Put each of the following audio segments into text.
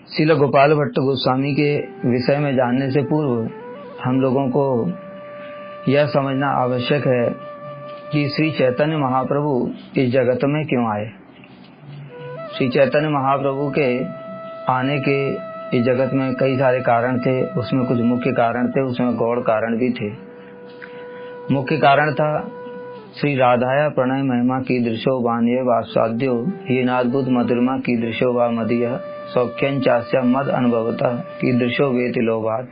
श्रील गोपाल भट्ट गोस्वामी के विषय में जानने से पूर्व हम लोगों को यह समझना आवश्यक है कि श्री चैतन्य महाप्रभु इस जगत में क्यों आए। श्री चैतन्य महाप्रभु के आने के इस जगत में कई सारे कारण थे, उसमें कुछ मुख्य कारण थे, उसमें गौड़ कारण भी थे। मुख्य कारण था श्री राधाया प्रणय महिमा कीदृशो वान्य वास्वाद्यो हीनाद्भुत मधुरमा कीदृशो वा मदीय सौख्यं चास्य मद अनुभवतः कीदृशो वेति लोभात्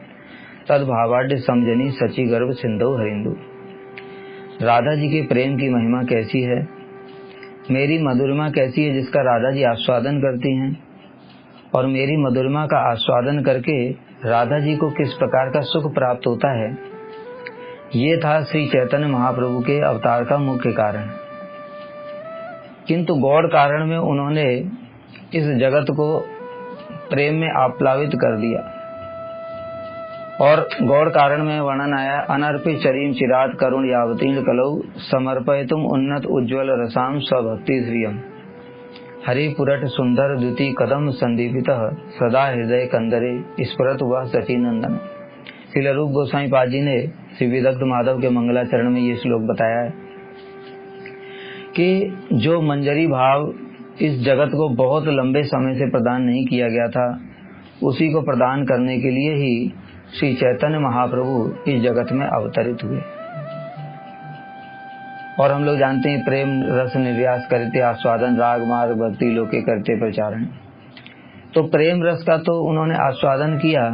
तद भावाढ्य समझनी सची गर्भ सिंधु हरिंदु। राधा जी के प्रेम की महिमा कैसी है, मेरी मधुरमा कैसी है जिसका राधा जी आस्वादन करती हैं, और मेरी मधुरमा का आस्वादन करके राधा जी को किस प्रकार का सुख प्राप्त होता है। ये था श्री चैतन्य महाप्रभु के अवतार का मुख्य कारण। किंतु गौड़ कारण में उन्होंने इस जगत को प्रेम में आप्लावित कर दिया, और गौड़ कारण में वर्णन आया अनर्पित चरीम चिरात करुण यावतीर्ण कलौ समर्पयतुम उन्नत उज्ज्वल रसाम स्वभक्ति श्रियम हरि पुरट सुंदर द्वितीय कदम संदीपितः सदा हृदय कंदरे स्फुरत हुआ सची नंदन। श्रील रूप गोस्वामी पाद जी ने श्री विदग्ध माधव के मंगलाचरण में ये श्लोक बताया है कि जो मंजरी भाव इस जगत को बहुत लंबे समय से प्रदान नहीं किया गया था, उसी को प्रदान करने के लिए ही श्री चैतन्य महाप्रभु इस जगत में अवतरित हुए। और हम लोग जानते हैं प्रेम रस निर्यास करते आस्वादन राग मार्ग भक्ति लोके करते प्रचारण। तो प्रेम रस का तो उन्होंने आस्वादन किया,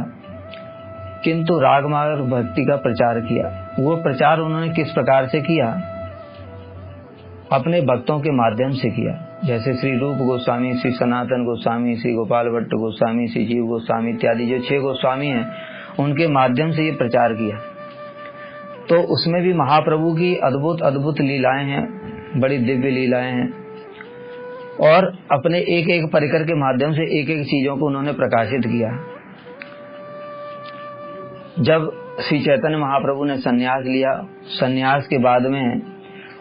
किंतु राग मार्ग भक्ति का प्रचार किया। वो प्रचार उन्होंने किस प्रकार से किया? अपने भक्तों के माध्यम से किया। जैसे श्री रूप गोस्वामी, श्री सनातन गोस्वामी, श्री गोपाल भट्ट गोस्वामी, श्री जीव गोस्वामी इत्यादि जो 6 गोस्वामी हैं, उनके माध्यम से ये प्रचार किया। तो उसमें भी महाप्रभु की अद्भुत अद्भुत लीलाएं हैं, बड़ी दिव्य लीलाएं हैं, और अपने एक एक परिकर के माध्यम से एक एक चीजों को उन्होंने प्रकाशित किया। जब श्री चैतन्य महाप्रभु ने संन्यास लिया, संन्यास के बाद में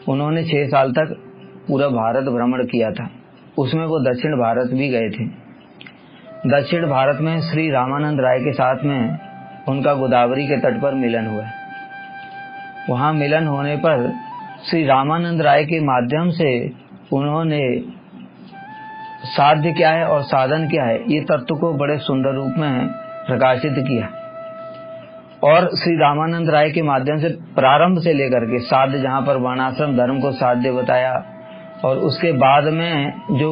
उन्होंने 6 साल तक पूरा भारत भ्रमण किया था। उसमें वो दक्षिण भारत भी गए थे। दक्षिण भारत में श्री रामानंद राय के साथ में उनका गोदावरी के तट पर मिलन हुआ। वहां मिलन होने पर श्री रामानंद राय के माध्यम से उन्होंने साध्य क्या है और साधन क्या है, ये तत्व को बड़े सुंदर रूप में प्रकाशित किया। और श्री रामानंद राय के माध्यम से प्रारंभ से लेकर के साध्य, जहाँ पर वर्णाश्रम धर्म को साध्य बताया, और उसके बाद में जो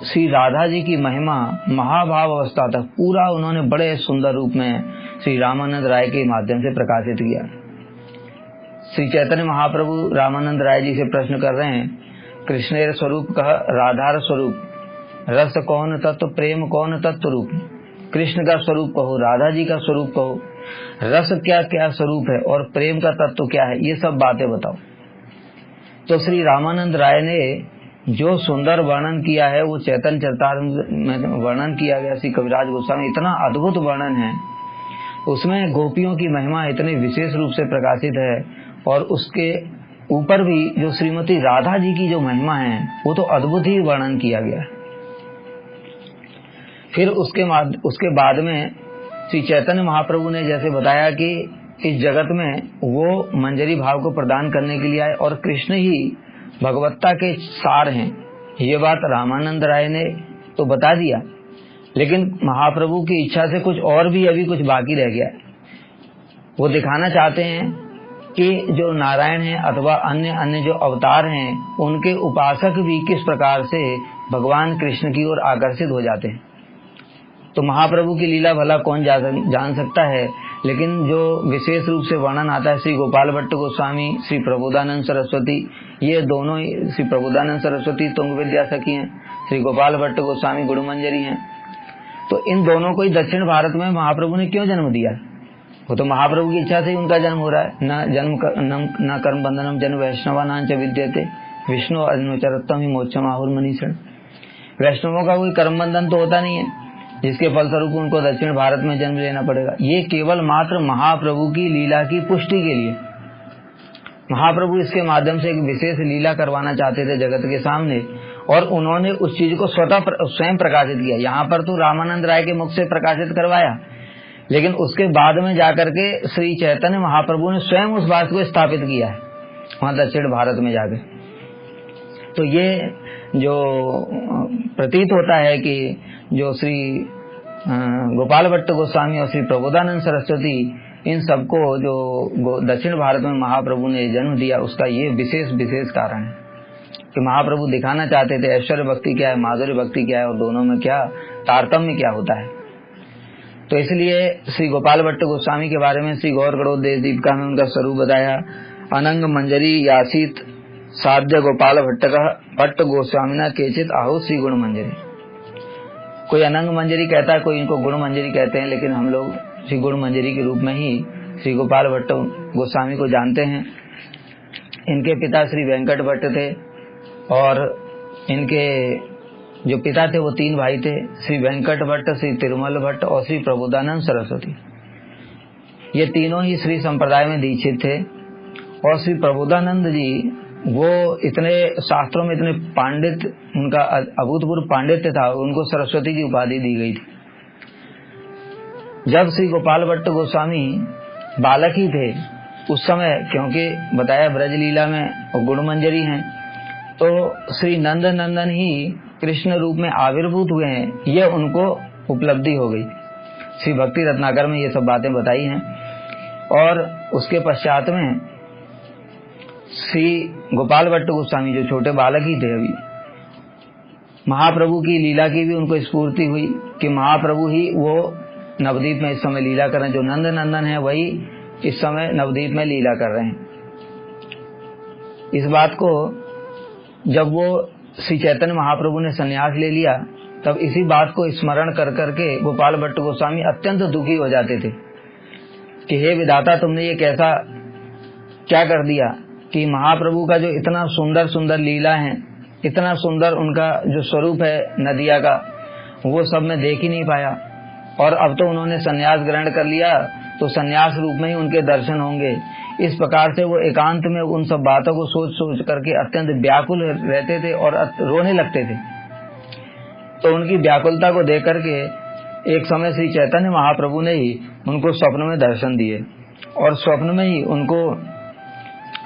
श्री राधा जी की महिमा महाभाव अवस्था तक पूरा उन्होंने बड़े सुंदर रूप में श्री रामानंद राय के माध्यम से प्रकाशित किया। श्री चैतन्य महाप्रभु रामानंद राय जी से प्रश्न कर रहे हैं, कृष्णेर स्वरूप कह राधार स्वरूप, रस कौन तत्व प्रेम कौन तत्व रूप। कृष्ण का स्वरूप कहो, राधा जी का स्वरूप कहो, रस क्या क्या स्वरूप है और प्रेम का तत्व क्या है, ये सब बातें बताओ। तो श्री रामानंद राय ने जो सुंदर वर्णन किया है वो चैतन्य चरितामृत में वर्णन किया गया। श्री कविराज गोस्वामी इतना अद्भुत वर्णन है, उसमें गोपियों की महिमा इतने विशेष रूप से प्रकाशित है, और उसके ऊपर भी जो श्रीमती राधा जी की जो महिमा है वो तो अद्भुत ही वर्णन किया गया। फिर उसके बाद में श्री चैतन्य महाप्रभु ने जैसे बताया कि इस जगत में वो मंजरी भाव को प्रदान करने के लिए आए, और कृष्ण ही भगवत्ता के सार हैं। ये बात रामानंद राय ने तो बता दिया, लेकिन महाप्रभु की इच्छा से कुछ और भी अभी कुछ बाकी रह गया। वो दिखाना चाहते हैं कि जो नारायण हैं अथवा अन्य अन्य जो अवतार हैं, उनके उपासक भी किस प्रकार से भगवान कृष्ण की ओर आकर्षित हो जाते हैं। तो महाप्रभु की लीला भला कौन जान सकता है, लेकिन जो विशेष रूप से वर्णन आता है श्री गोपाल भट्ट गोस्वामी, श्री प्रबोधानंद सरस्वती, ये दोनों ही, श्री प्रबोधानंद सरस्वती तुंग विद्या सखी हैं, श्री गोपाल भट्ट गोस्वामी गुरुमंजरी हैं। तो इन दोनों को ही दक्षिण भारत में महाप्रभु ने क्यों जन्म दिया? वो तो महाप्रभु की इच्छा से ही उनका जन्म हो रहा है। न कर्म बंधनम जन वैष्णवानांच विद्यते विष्णु अनुचरत्तम ही मोक्षम आहुर मनीषण। वैष्णवों का कोई कर्म बंधन तो होता नहीं है, जिसके फलस्वरूप उनको दक्षिण भारत में जन्म लेना पड़ेगा। ये केवल मात्र महाप्रभु की लीला की पुष्टि के लिए, महाप्रभु इसके माध्यम से एक विशेष लीला करवाना चाहते थे जगत के सामने, और उन्होंने उस चीज को स्वयं प्रकाशित किया। यहाँ पर तो रामानंद राय के मुख से प्रकाशित करवाया, लेकिन उसके बाद में जाकर के श्री चैतन्य महाप्रभु ने स्वयं उस बात को स्थापित किया है वहां दक्षिण भारत में जाकर। तो ये जो प्रतीत होता है कि जो श्री गोपाल भट्ट गोस्वामी और श्री प्रबोधानंद सरस्वती, इन सबको जो दक्षिण भारत में महाप्रभु ने जन्म दिया, उसका ये विशेष कारण है कि महाप्रभु दिखाना चाहते थे ऐश्वर्य भक्ति क्या है, माधुर्य भक्ति क्या है, और दोनों में क्या तारतम्य क्या होता है। तो इसलिए श्री गोपाल भट्ट गोस्वामी के बारे में श्री गौर गणोदय दीपिका में उनका स्वरूप बताया। अनंग मंजरी यासित साध्य गोपाल भट्ट गोस्वामी केचित आहु श्री गुण मंजरी। कोई अनंग मंजरी कहता है, कोई इनको गुण मंजरी कहते हैं, लेकिन हम लोग श्री गुण मंजरी के रूप में ही श्री गोपाल भट्ट गोस्वामी को जानते हैं। इनके पिता श्री वेंकट भट्ट थे और इनके जो पिता थे वो 3 भाई थे, श्री वेंकट भट्ट, श्री तिरुमल भट्ट और श्री प्रबोधानंद सरस्वती। ये तीनों ही श्री संप्रदाय में दीक्षित थे। और श्री प्रबोधानंद जी वो इतने शास्त्रों में इतने पांडित, उनका अभूतपूर्व पांडित्य था, उनको सरस्वती की उपाधि दी गई थी। जब श्री गोपाल भट्ट गोस्वामी बालक ही थे उस समय, क्योंकि बताया ब्रज लीला में गुण मंजरी हैं, तो श्री नंद नंदन ही कृष्ण रूप में आविर्भूत हुए हैं, यह उनको उपलब्धि हो गई। श्री भक्ति रत्नाकर में ये सब बातें बताई हैं। और उसके पश्चात में श्री गोपाल भट्ट गोस्वामी जो छोटे बालक ही थे, अभी महाप्रभु की लीला की भी उनको स्फूर्ति हुई कि महाप्रभु ही वो नवद्वीप में इस समय लीला कर रहे हैं, जो नंद नंदन है वही इस समय नवद्वीप में लीला कर रहे हैं। इस बात को जब वो श्री चैतन्य महाप्रभु ने संन्यास ले लिया, तब इसी बात को स्मरण कर करके गोपाल भट्ट गोस्वामी अत्यंत दुखी हो जाते थे कि हे विधाता, तुमने ये कैसा क्या कर दिया कि महाप्रभु का जो इतना सुंदर सुंदर लीला है, इतना सुंदर उनका जो स्वरूप है नदिया का, वो सब मैं देख ही नहीं पाया। और अब तो उन्होंने संन्यास ग्रहण कर लिया, तो संन्यास रूप में ही उनके दर्शन होंगे। इस प्रकार से वो एकांत में उन सब बातों को सोच सोच करके अत्यंत व्याकुल रहते थे और रोने लगते थे। तो उनकी व्याकुलता को देख करके एक समय श्री चैतन्य महाप्रभु ने ही उनको स्वप्न में दर्शन दिए, और स्वप्न में ही उनको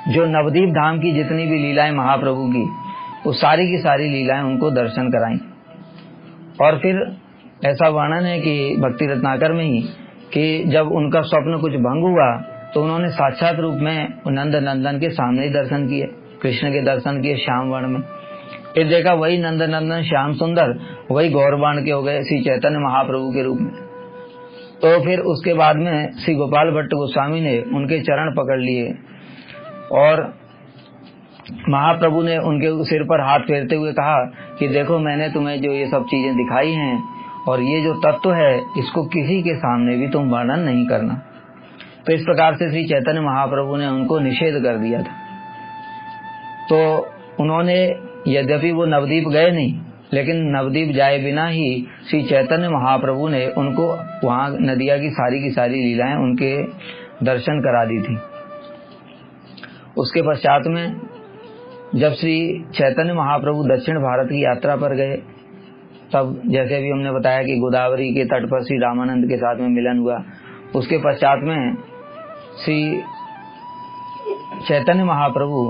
जो नवद्वीप धाम की जितनी भी लीलाएं महाप्रभु की, वो सारी की सारी लीलाएं उनको दर्शन कराई। और फिर ऐसा वर्णन है कि भक्ति रत्नाकर में ही कि जब उनका स्वप्न कुछ भंग हुआ, तो उन्होंने साक्षात रूप में नंद नंदन के सामने ही दर्शन किए, कृष्ण के दर्शन किए श्याम वर्ण में। फिर देखा वही नंद नंदन श्याम सुंदर वही गौरवाण के हो गए श्री चैतन्य महाप्रभु के रूप में। तो फिर उसके बाद में श्री गोपाल भट्ट गोस्वामी ने उनके चरण पकड़ लिए और महाप्रभु ने उनके सिर पर हाथ फेरते हुए कहा कि देखो, मैंने तुम्हें जो ये सब चीजें दिखाई हैं और ये जो तत्व है, इसको किसी के सामने भी तुम वर्णन नहीं करना। तो इस प्रकार से श्री चैतन्य महाप्रभु ने उनको निषेध कर दिया था। तो उन्होंने, यद्यपि वो नवद्वीप गए नहीं, लेकिन नवद्वीप जाए बिना ही श्री चैतन्य महाप्रभु ने उनको वहां नदिया की सारी लीलाएं उनके दर्शन करा दी थी। उसके पश्चात में जब श्री चैतन्य महाप्रभु दक्षिण भारत की यात्रा पर गए, तब जैसे भी हमने बताया कि गोदावरी के तट पर श्री रामानंद के साथ में मिलन हुआ। उसके पश्चात में श्री चैतन्य महाप्रभु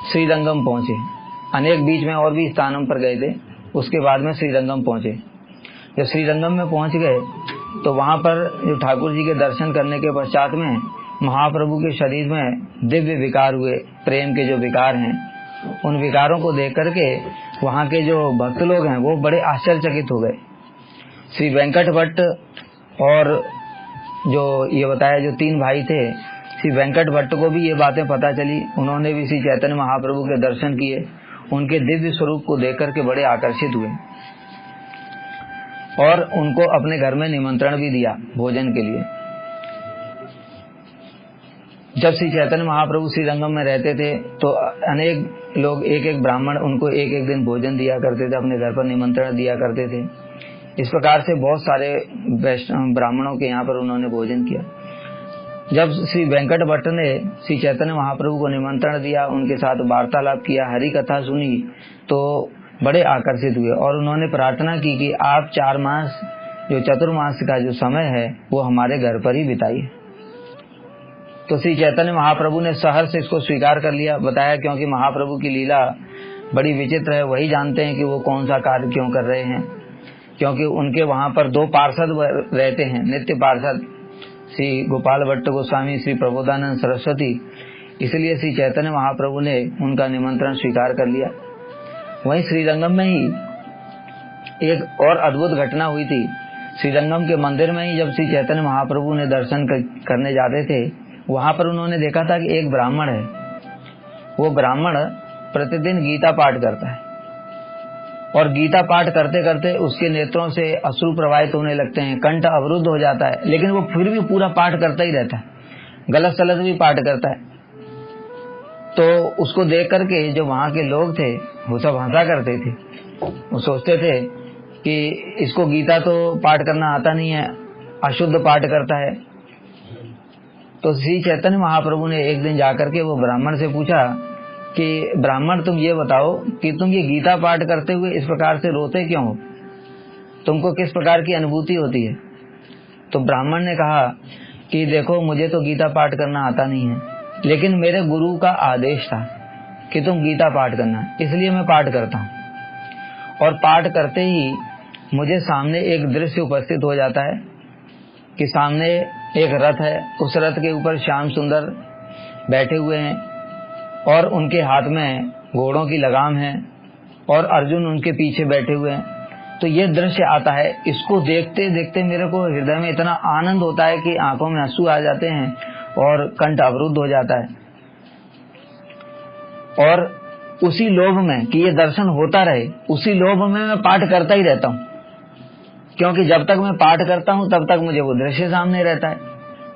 श्रीरंगम पहुंचे। अनेक बीच में और भी स्थानों पर गए थे। उसके बाद में श्रीरंगम पहुंचे। जब श्रीरंगम में पहुंच गए तो वहां पर जो ठाकुर जी के दर्शन करने के पश्चात में महाप्रभु के शरीर में दिव्य विकार हुए, प्रेम के जो विकार हैं, उन विकारों को देख करके वहां के जो भक्त लोग हैं वो बड़े आश्चर्यचकित हो गए। श्री वेंकट भट्ट और जो ये बताया जो 3 भाई थे, श्री वेंकट भट्ट को भी ये बातें पता चली। उन्होंने भी श्री चैतन्य महाप्रभु के दर्शन किए, उनके दिव्य स्वरूप को देख करके बड़े आकर्षित हुए और उनको अपने घर में निमंत्रण भी दिया भोजन के लिए। जब श्री चैतन्य महाप्रभु श्रीरंगम में रहते थे तो अनेक लोग, एक ब्राह्मण उनको एक भोजन दिया करते थे, अपने घर पर निमंत्रण दिया करते थे। इस प्रकार से बहुत सारे ब्राह्मणों के यहाँ पर उन्होंने भोजन किया। जब श्री वेंकट भट्ट ने श्री चैतन्य महाप्रभु को निमंत्रण दिया, उनके साथ वार्तालाप किया, हरि कथा सुनी, तो बड़े आकर्षित हुए और उन्होंने प्रार्थना की कि आप 4 मास जो चतुर्मास का जो समय है वो हमारे घर पर ही बिताइए। तो श्री चैतन्य महाप्रभु ने सहर्ष से इसको स्वीकार कर लिया। बताया क्योंकि महाप्रभु की लीला बड़ी विचित्र है, वही जानते हैं कि वो कौन सा कार्य क्यों कर रहे हैं। क्योंकि उनके वहां पर 2 पार्षद रहते हैं, नित्य पार्षद, श्री गोपाल भट्ट गोस्वामी, श्री प्रबोधानंद सरस्वती। इसलिए श्री चैतन्य महाप्रभु ने उनका निमंत्रण स्वीकार कर लिया। वहीं श्रीरंगम में ही एक और अद्भुत घटना हुई थी। श्रीरंगम के मंदिर में ही जब श्री चैतन्य महाप्रभु ने दर्शन करने जाते थे, वहां पर उन्होंने देखा था कि एक ब्राह्मण है। वो ब्राह्मण प्रतिदिन गीता पाठ करता है और गीता पाठ करते करते उसके नेत्रों से अश्रु प्रवाहित होने लगते हैं, कंठ अवरुद्ध हो जाता है, लेकिन वो फिर भी पूरा पाठ करता ही रहता है, गलत सलत भी पाठ करता है। तो उसको देख करके जो वहां के लोग थे वो सब हंसा करते थे। वो सोचते थे कि इसको गीता तो पाठ करना आता नहीं है, अशुद्ध पाठ करता है। तो श्री चैतन्य महाप्रभु ने एक दिन जाकर के वो ब्राह्मण से पूछा कि ब्राह्मण, तुम ये बताओ कि तुम ये गीता पाठ करते हुए इस प्रकार से रोते क्यों हो, तुमको किस प्रकार की अनुभूति होती है? तो ब्राह्मण ने कहा कि देखो, मुझे तो गीता पाठ करना आता नहीं है, लेकिन मेरे गुरु का आदेश था कि तुम गीता पाठ करना, इसलिए मैं पाठ करता हूँ। और पाठ करते ही मुझे सामने एक दृश्य उपस्थित हो जाता है कि सामने एक रथ है, उस रथ के ऊपर श्याम सुंदर बैठे हुए हैं और उनके हाथ में घोड़ों की लगाम है और अर्जुन उनके पीछे बैठे हुए हैं। तो ये दृश्य आता है, इसको देखते देखते मेरे को हृदय में इतना आनंद होता है कि आंखों में आंसू आ जाते हैं और कंठ अवरुद्ध हो जाता है। और उसी लोभ में कि ये दर्शन होता रहे, उसी लोभ में मैं पाठ करता ही रहता हूँ, क्योंकि जब तक मैं पाठ करता हूँ तब तक मुझे वो दृश्य सामने रहता है।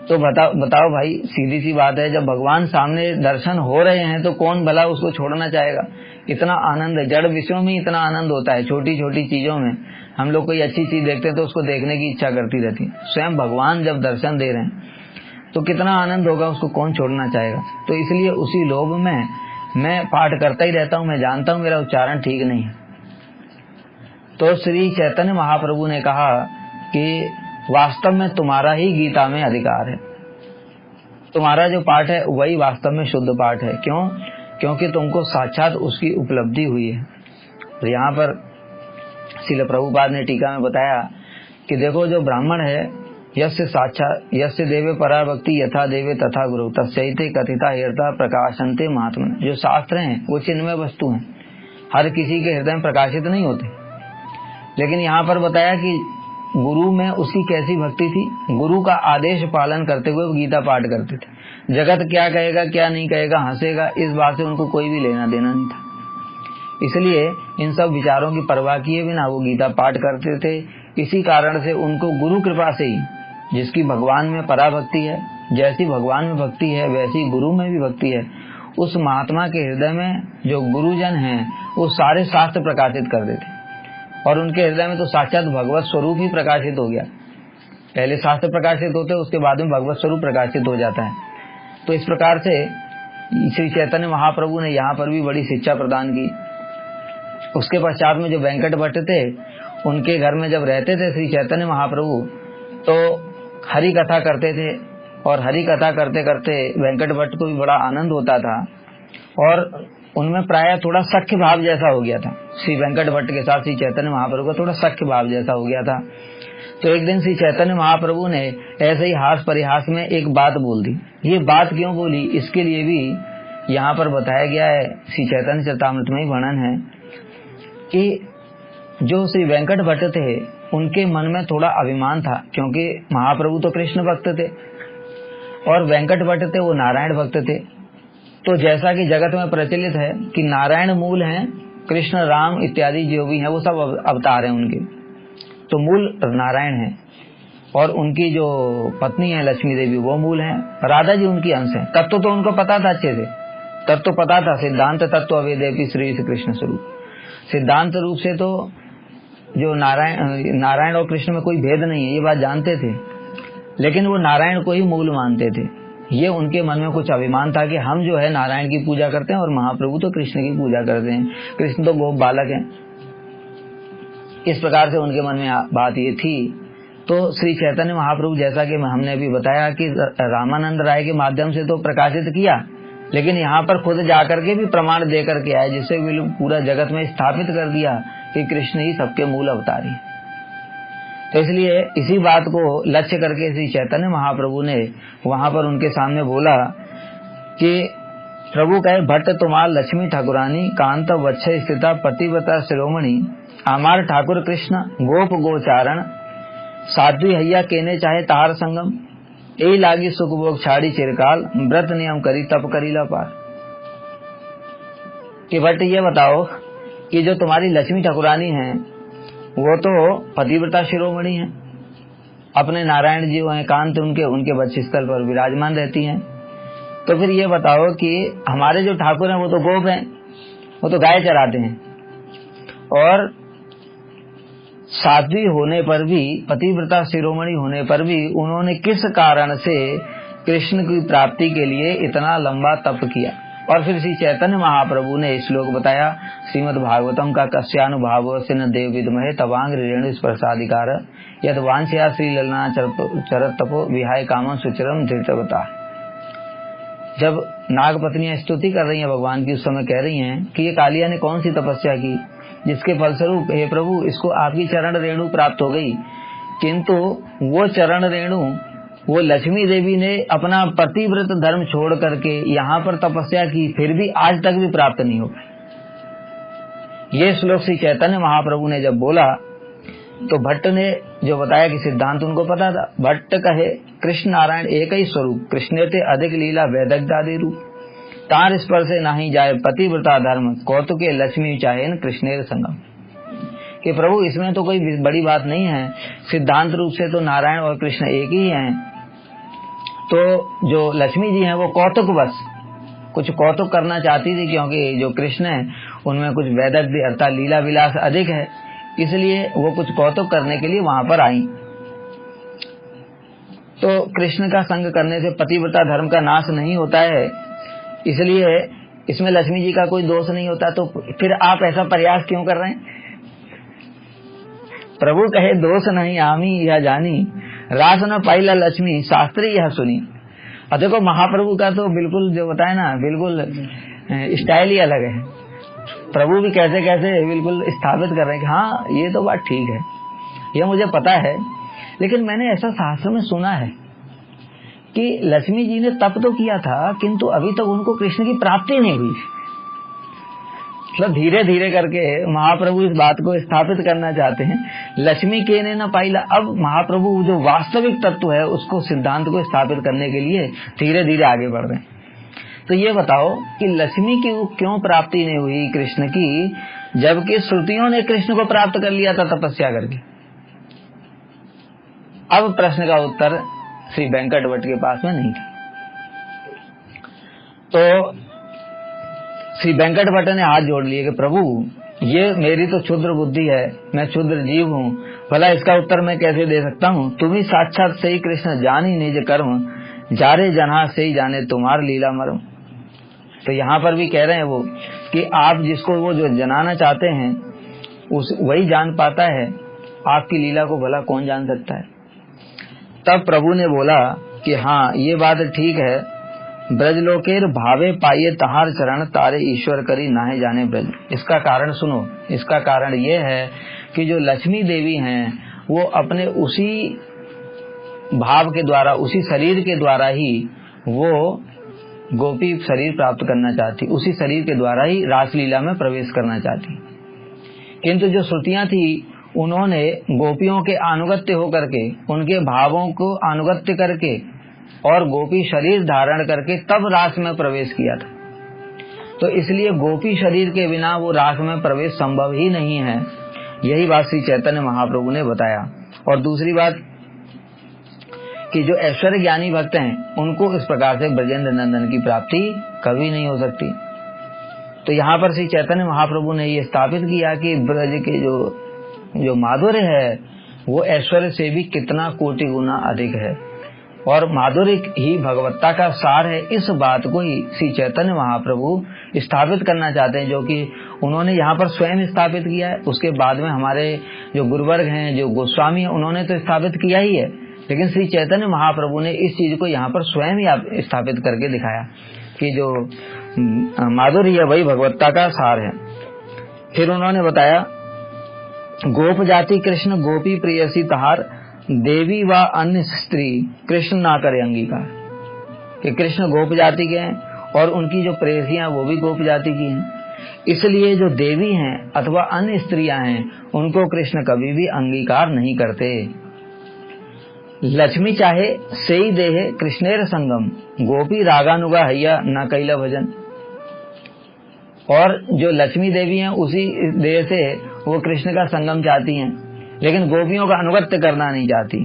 तो बताओ भाई, सीधी सी बात है, जब भगवान सामने दर्शन हो रहे हैं तो कौन भला उसको छोड़ना चाहेगा? इतना आनंद है, जड़ विषयों में इतना आनंद होता है, छोटी छोटी चीजों में। हम लोग कोई अच्छी चीज देखते हैं तो उसको देखने की इच्छा करती रहती है। स्वयं भगवान जब दर्शन दे रहे हैं तो कितना आनंद होगा, उसको कौन छोड़ना चाहेगा? तो इसलिए उसी लोभ में मैं पाठ करता ही रहता हूँ। मैं जानता हूँ मेरा उच्चारण ठीक नहीं है। तो श्री चैतन्य महाप्रभु ने कहा कि वास्तव में तुम्हारा ही गीता में अधिकार है, तुम्हारा जो पाठ है वही वास्तव में शुद्ध पाठ है। क्यों? क्योंकि तुमको साक्षात उसकी उपलब्धि हुई है। तो यहाँ पर श्रील प्रभुपाद ने टीका में बताया कि देखो, जो ब्राह्मण है, यस्य देवे परा भक्ति यथा देवे तथा गुरु तस्यैते कथिता हृदय प्रकाशन्ते महात्मन। जो शास्त्र हैं वो चिन्मय वस्तु हैं, हर किसी के हृदय में प्रकाशित नहीं होते। लेकिन यहाँ पर बताया कि गुरु में उसकी कैसी भक्ति थी। गुरु का आदेश पालन करते हुए वो गीता पाठ करते थे। जगत क्या कहेगा क्या नहीं कहेगा, हंसेगा, इस बात से उनको कोई भी लेना देना नहीं था। इसलिए इन सब विचारों की परवाह किए बिना वो गीता पाठ करते थे। इसी कारण से उनको गुरु कृपा से ही, जिसकी भगवान में पराभक्ति है, जैसी भगवान में भक्ति है वैसी गुरु में भी भक्ति है, उस महात्मा के हृदय में जो गुरुजन हैं वो सारे शास्त्र प्रकाशित कर देते और उनके हृदय में तो साक्षात भगवत स्वरूप ही प्रकाशित हो गया। पहले शास्त्र प्रकाशित होते, उसके बाद में भगवत स्वरूप प्रकाशित हो जाता है। तो इस प्रकार से श्री चैतन्य महाप्रभु ने यहाँ पर भी बड़ी शिक्षा प्रदान की। उसके पश्चात में जो वेंकट भट्ट थे, उनके घर में जब रहते थे श्री चैतन्य महाप्रभु, तो हरि कथा करते थे और हरि कथा करते करते वेंकट भट्ट को भी बड़ा आनंद होता था और उनमें प्राय थोड़ा सख्य भाव जैसा हो गया था। श्री वेंकट भट्ट के साथ श्री चैतन्य महाप्रभु का थोड़ा सख्य भाव जैसा हो गया था। तो एक दिन श्री चैतन्य महाप्रभु ने ऐसे ही हास परिहास में एक बात बोल दी। ये बात क्यों बोली, इसके लिए भी यहाँ पर बताया गया है, श्री चैतन्य चरितामृत में ही वर्णन है कि जो श्री वेंकट भट्ट थे उनके मन में थोड़ा अभिमान था, क्योंकि महाप्रभु तो कृष्ण भक्त थे और वेंकट भट्ट थे वो नारायण भक्त थे। तो जैसा कि जगत में प्रचलित है कि नारायण मूल हैं, कृष्ण राम इत्यादि जो भी हैं वो सब अवतार हैं उनके, तो मूल नारायण हैं और उनकी जो पत्नी है लक्ष्मी देवी वो मूल हैं, राधा जी उनकी अंश हैं। तत्व तो उनको पता था, अच्छे से तत्व पता था, सिद्धांत तत्व अवेदेपि श्री कृष्ण स्वरूप। सिद्धांत रूप से तो जो नारायण और कृष्ण में कोई भेद नहीं है, ये बात जानते थे, लेकिन वो नारायण को ही मूल मानते थे। ये उनके मन में कुछ अभिमान था कि हम जो है नारायण की पूजा करते हैं और महाप्रभु तो कृष्ण की पूजा करते हैं। कृष्ण तो गोप बालक हैं, इस प्रकार से उनके मन में बात ये थी। तो श्री चैतन्य महाप्रभु, जैसा कि हमने अभी बताया कि रामानंद राय के माध्यम से तो प्रकाशित किया, लेकिन यहाँ पर खुद जाकर के भी प्रमाण दे करके आए, जिससे पूरा जगत में स्थापित कर दिया कि कृष्ण ही सबके मूल अवतारी है। तो इसलिए इसी बात को लक्ष्य करके श्री चैतन्य महाप्रभु ने वहां पर उनके सामने बोला कि प्रभु कहे, भट्ट तुम्हार लक्ष्मी ठाकुरानी कांत वच्छ स्थिता पतिव्रता शिरोमणि आमार ठाकुर कृष्ण गोप गोचारण साध्वी हैया केने चाहे तार संगम यही लागी सुख भोग छाड़ी चिरकाल व्रत नियम करी तप करीला पार। कि भट्ट ये बताओ कि जो तुम्हारी लक्ष्मी ठाकुरानी है वो तो पतिव्रता शिरोमणि है, अपने नारायण जी हैं, कांत उनके वक्षस्थल पर विराजमान रहती हैं। तो फिर ये बताओ कि हमारे जो ठाकुर हैं वो तो गोप हैं, वो तो गाय चराते हैं, और साध्वी होने पर भी, पतिव्रता शिरोमणि होने पर भी उन्होंने किस कारण से कृष्ण की प्राप्ति के लिए इतना लंबा तप किया। और फिर श्री चैतन्य महाप्रभु ने श्लोक बताया, श्रीमद् भागवतम का कस्यानुभाव से न देव विद्महे तवांग रेणु स्पर्शाधिकार यद वांछया श्री ललना चरत तपो विहाय कामन सुचरम धृतवता। जब नाग पत्नियां स्तुति कर रही हैं भगवान की, उस समय कह रही हैं कि ये कालिया ने कौन सी तपस्या की जिसके फलस्वरूप हे प्रभु इसको आपकी चरण रेणु प्राप्त हो गई, किंतु वो चरण रेणु वो लक्ष्मी देवी ने अपना पतिव्रत धर्म छोड़ करके यहाँ पर तपस्या की, फिर भी आज तक भी प्राप्त नहीं हो पाई। ये श्लोक श्री चैतन्य महाप्रभु ने जब बोला तो भट्ट ने जो बताया कि सिद्धांत उनको पता था। भट्ट कहे, कृष्ण नारायण एक ही स्वरूप, कृष्ण ते अधिक लीला वैदग्धादि रूप तार स्पर्शे नहीं जाए पतिव्रता धर्म कौतुके लक्ष्मी चाहे न कृष्णेर संगम। कि प्रभु इसमें तो कोई बड़ी बात नहीं है, सिद्धांत रूप से तो नारायण और कृष्ण एक ही हैं। तो जो लक्ष्मी जी हैं वो कौतुक बस कुछ कौतुक करना चाहती थी, क्योंकि जो कृष्ण है उनमें कुछ वैदग्ध्य अर्थात लीला विलास अधिक है, इसलिए वो कुछ कौतुक करने के लिए वहां पर आई। तो कृष्ण का संग करने से पतिव्रता धर्म का नाश नहीं होता है, इसलिए इसमें लक्ष्मी जी का कोई दोष नहीं होता। तो फिर आप ऐसा प्रयास क्यों कर रहे हैं? प्रभु कहे, दोष नहीं आमी यह जानी रास न पाइला लक्ष्मी शास्त्री यह सुनी। और देखो महाप्रभु का तो बिल्कुल जो बताए ना, बिल्कुल स्टाइल ही अलग है। प्रभु भी कैसे कैसे बिल्कुल स्थापित कर रहे हैं कि हाँ ये तो बात ठीक है, ये मुझे पता है, लेकिन मैंने ऐसा शास्त्र में सुना है कि लक्ष्मी जी ने तप तो किया था किंतु अभी तक उनको कृष्ण की प्राप्ति नहीं हुई। मतलब धीरे धीरे करके महाप्रभु इस बात को स्थापित करना चाहते हैं, लक्ष्मी के ने न पाइला। अब महाप्रभु जो वास्तविक तत्व है उसको, सिद्धांत को स्थापित करने के लिए धीरे धीरे आगे बढ़ रहे हैं। तो ये बताओ कि लक्ष्मी की क्यों प्राप्ति नहीं हुई कृष्ण की, जबकि श्रुतियों ने कृष्ण को प्राप्त कर लिया था तपस्या करके। अब प्रश्न का उत्तर श्री वेंकट भट्ट के पास में नहीं था। तो श्री वेंकट भट्ट ने हाथ जोड़ लिए कि प्रभु ये मेरी तो क्षुद्र बुद्धि है, मैं क्षुद्र जीव हूँ, भला इसका उत्तर मैं कैसे दे सकता हूँ। तुम ही साक्षात से ही कृष्ण जानी निज कर्म जारे जना से ही जाने तुम्हार लीला मर्म। तो यहाँ पर भी कह रहे हैं वो कि आप जिसको वो जो जनाना चाहते हैं वही जान पाता है, आपकी लीला को भला कौन जान सकता है। तब प्रभु ने बोला कि हाँ ये बात ठीक है, ब्रजलोकेर भावे पाइये तहार चरण तारे ईश्वर करी नाहे जाने ब्रज। इसका कारण सुनो, इसका कारण ये है कि जो लक्ष्मी देवी हैं वो अपने उसी भाव के द्वारा, उसी शरीर के द्वारा ही वो गोपी शरीर प्राप्त करना चाहती, उसी शरीर के द्वारा ही रासलीला में प्रवेश करना चाहती। किंतु जो श्रुतियां थी उन्होंने गोपियों के अनुगत्य होकर के, उनके भावों को अनुगत्य करके और गोपी शरीर धारण करके तब रास में प्रवेश किया था। तो इसलिए गोपी शरीर के बिना वो रास में प्रवेश संभव ही नहीं है। यही बात श्री चैतन्य महाप्रभु ने बताया। और दूसरी बात कि जो ऐश्वर्य ज्ञानी भक्त हैं उनको इस प्रकार से ब्रजेंद्र नंदन की प्राप्ति कभी नहीं हो सकती। तो यहाँ पर श्री चैतन्य महाप्रभु ने ये स्थापित किया कि ब्रज के जो माधुर्य है वो ऐश्वर्य से भी कितना कोटि गुना अधिक है, और माधुर्य ही भगवत्ता का सार है। इस बात को ही श्री चैतन्य महाप्रभु स्थापित करना चाहते हैं, जो कि उन्होंने यहाँ पर स्वयं स्थापित किया है। उसके बाद में हमारे जो गुरुवर्ग हैं, जो गोस्वामी हैं, उन्होंने तो स्थापित किया ही है, लेकिन श्री चैतन्य महाप्रभु ने इस चीज को यहाँ पर स्वयं ही स्थापित करके दिखाया कि जो माधुर्य है वही भगवत्ता का सार है। फिर उन्होंने बताया, गोप जाति कृष्ण गोपी प्रियसी तहार, देवी व अन्य स्त्री कृष्ण ना करे अंगीकार, कि कृष्ण गोप जाति के हैं और उनकी जो प्रेयसियां वो भी गोप जाति की हैं, इसलिए जो देवी हैं अथवा अन्य स्त्रियां हैं उनको कृष्ण कभी भी अंगीकार नहीं करते। लक्ष्मी चाहे सेई देहे कृष्णेर संगम, गोपी रागानुगा हैया न कैला भजन, और जो लक्ष्मी देवी हैं उसी देह से वो कृष्ण का संगम चाहती हैं, लेकिन गोपियों का अनुगत्य करना नहीं चाहती।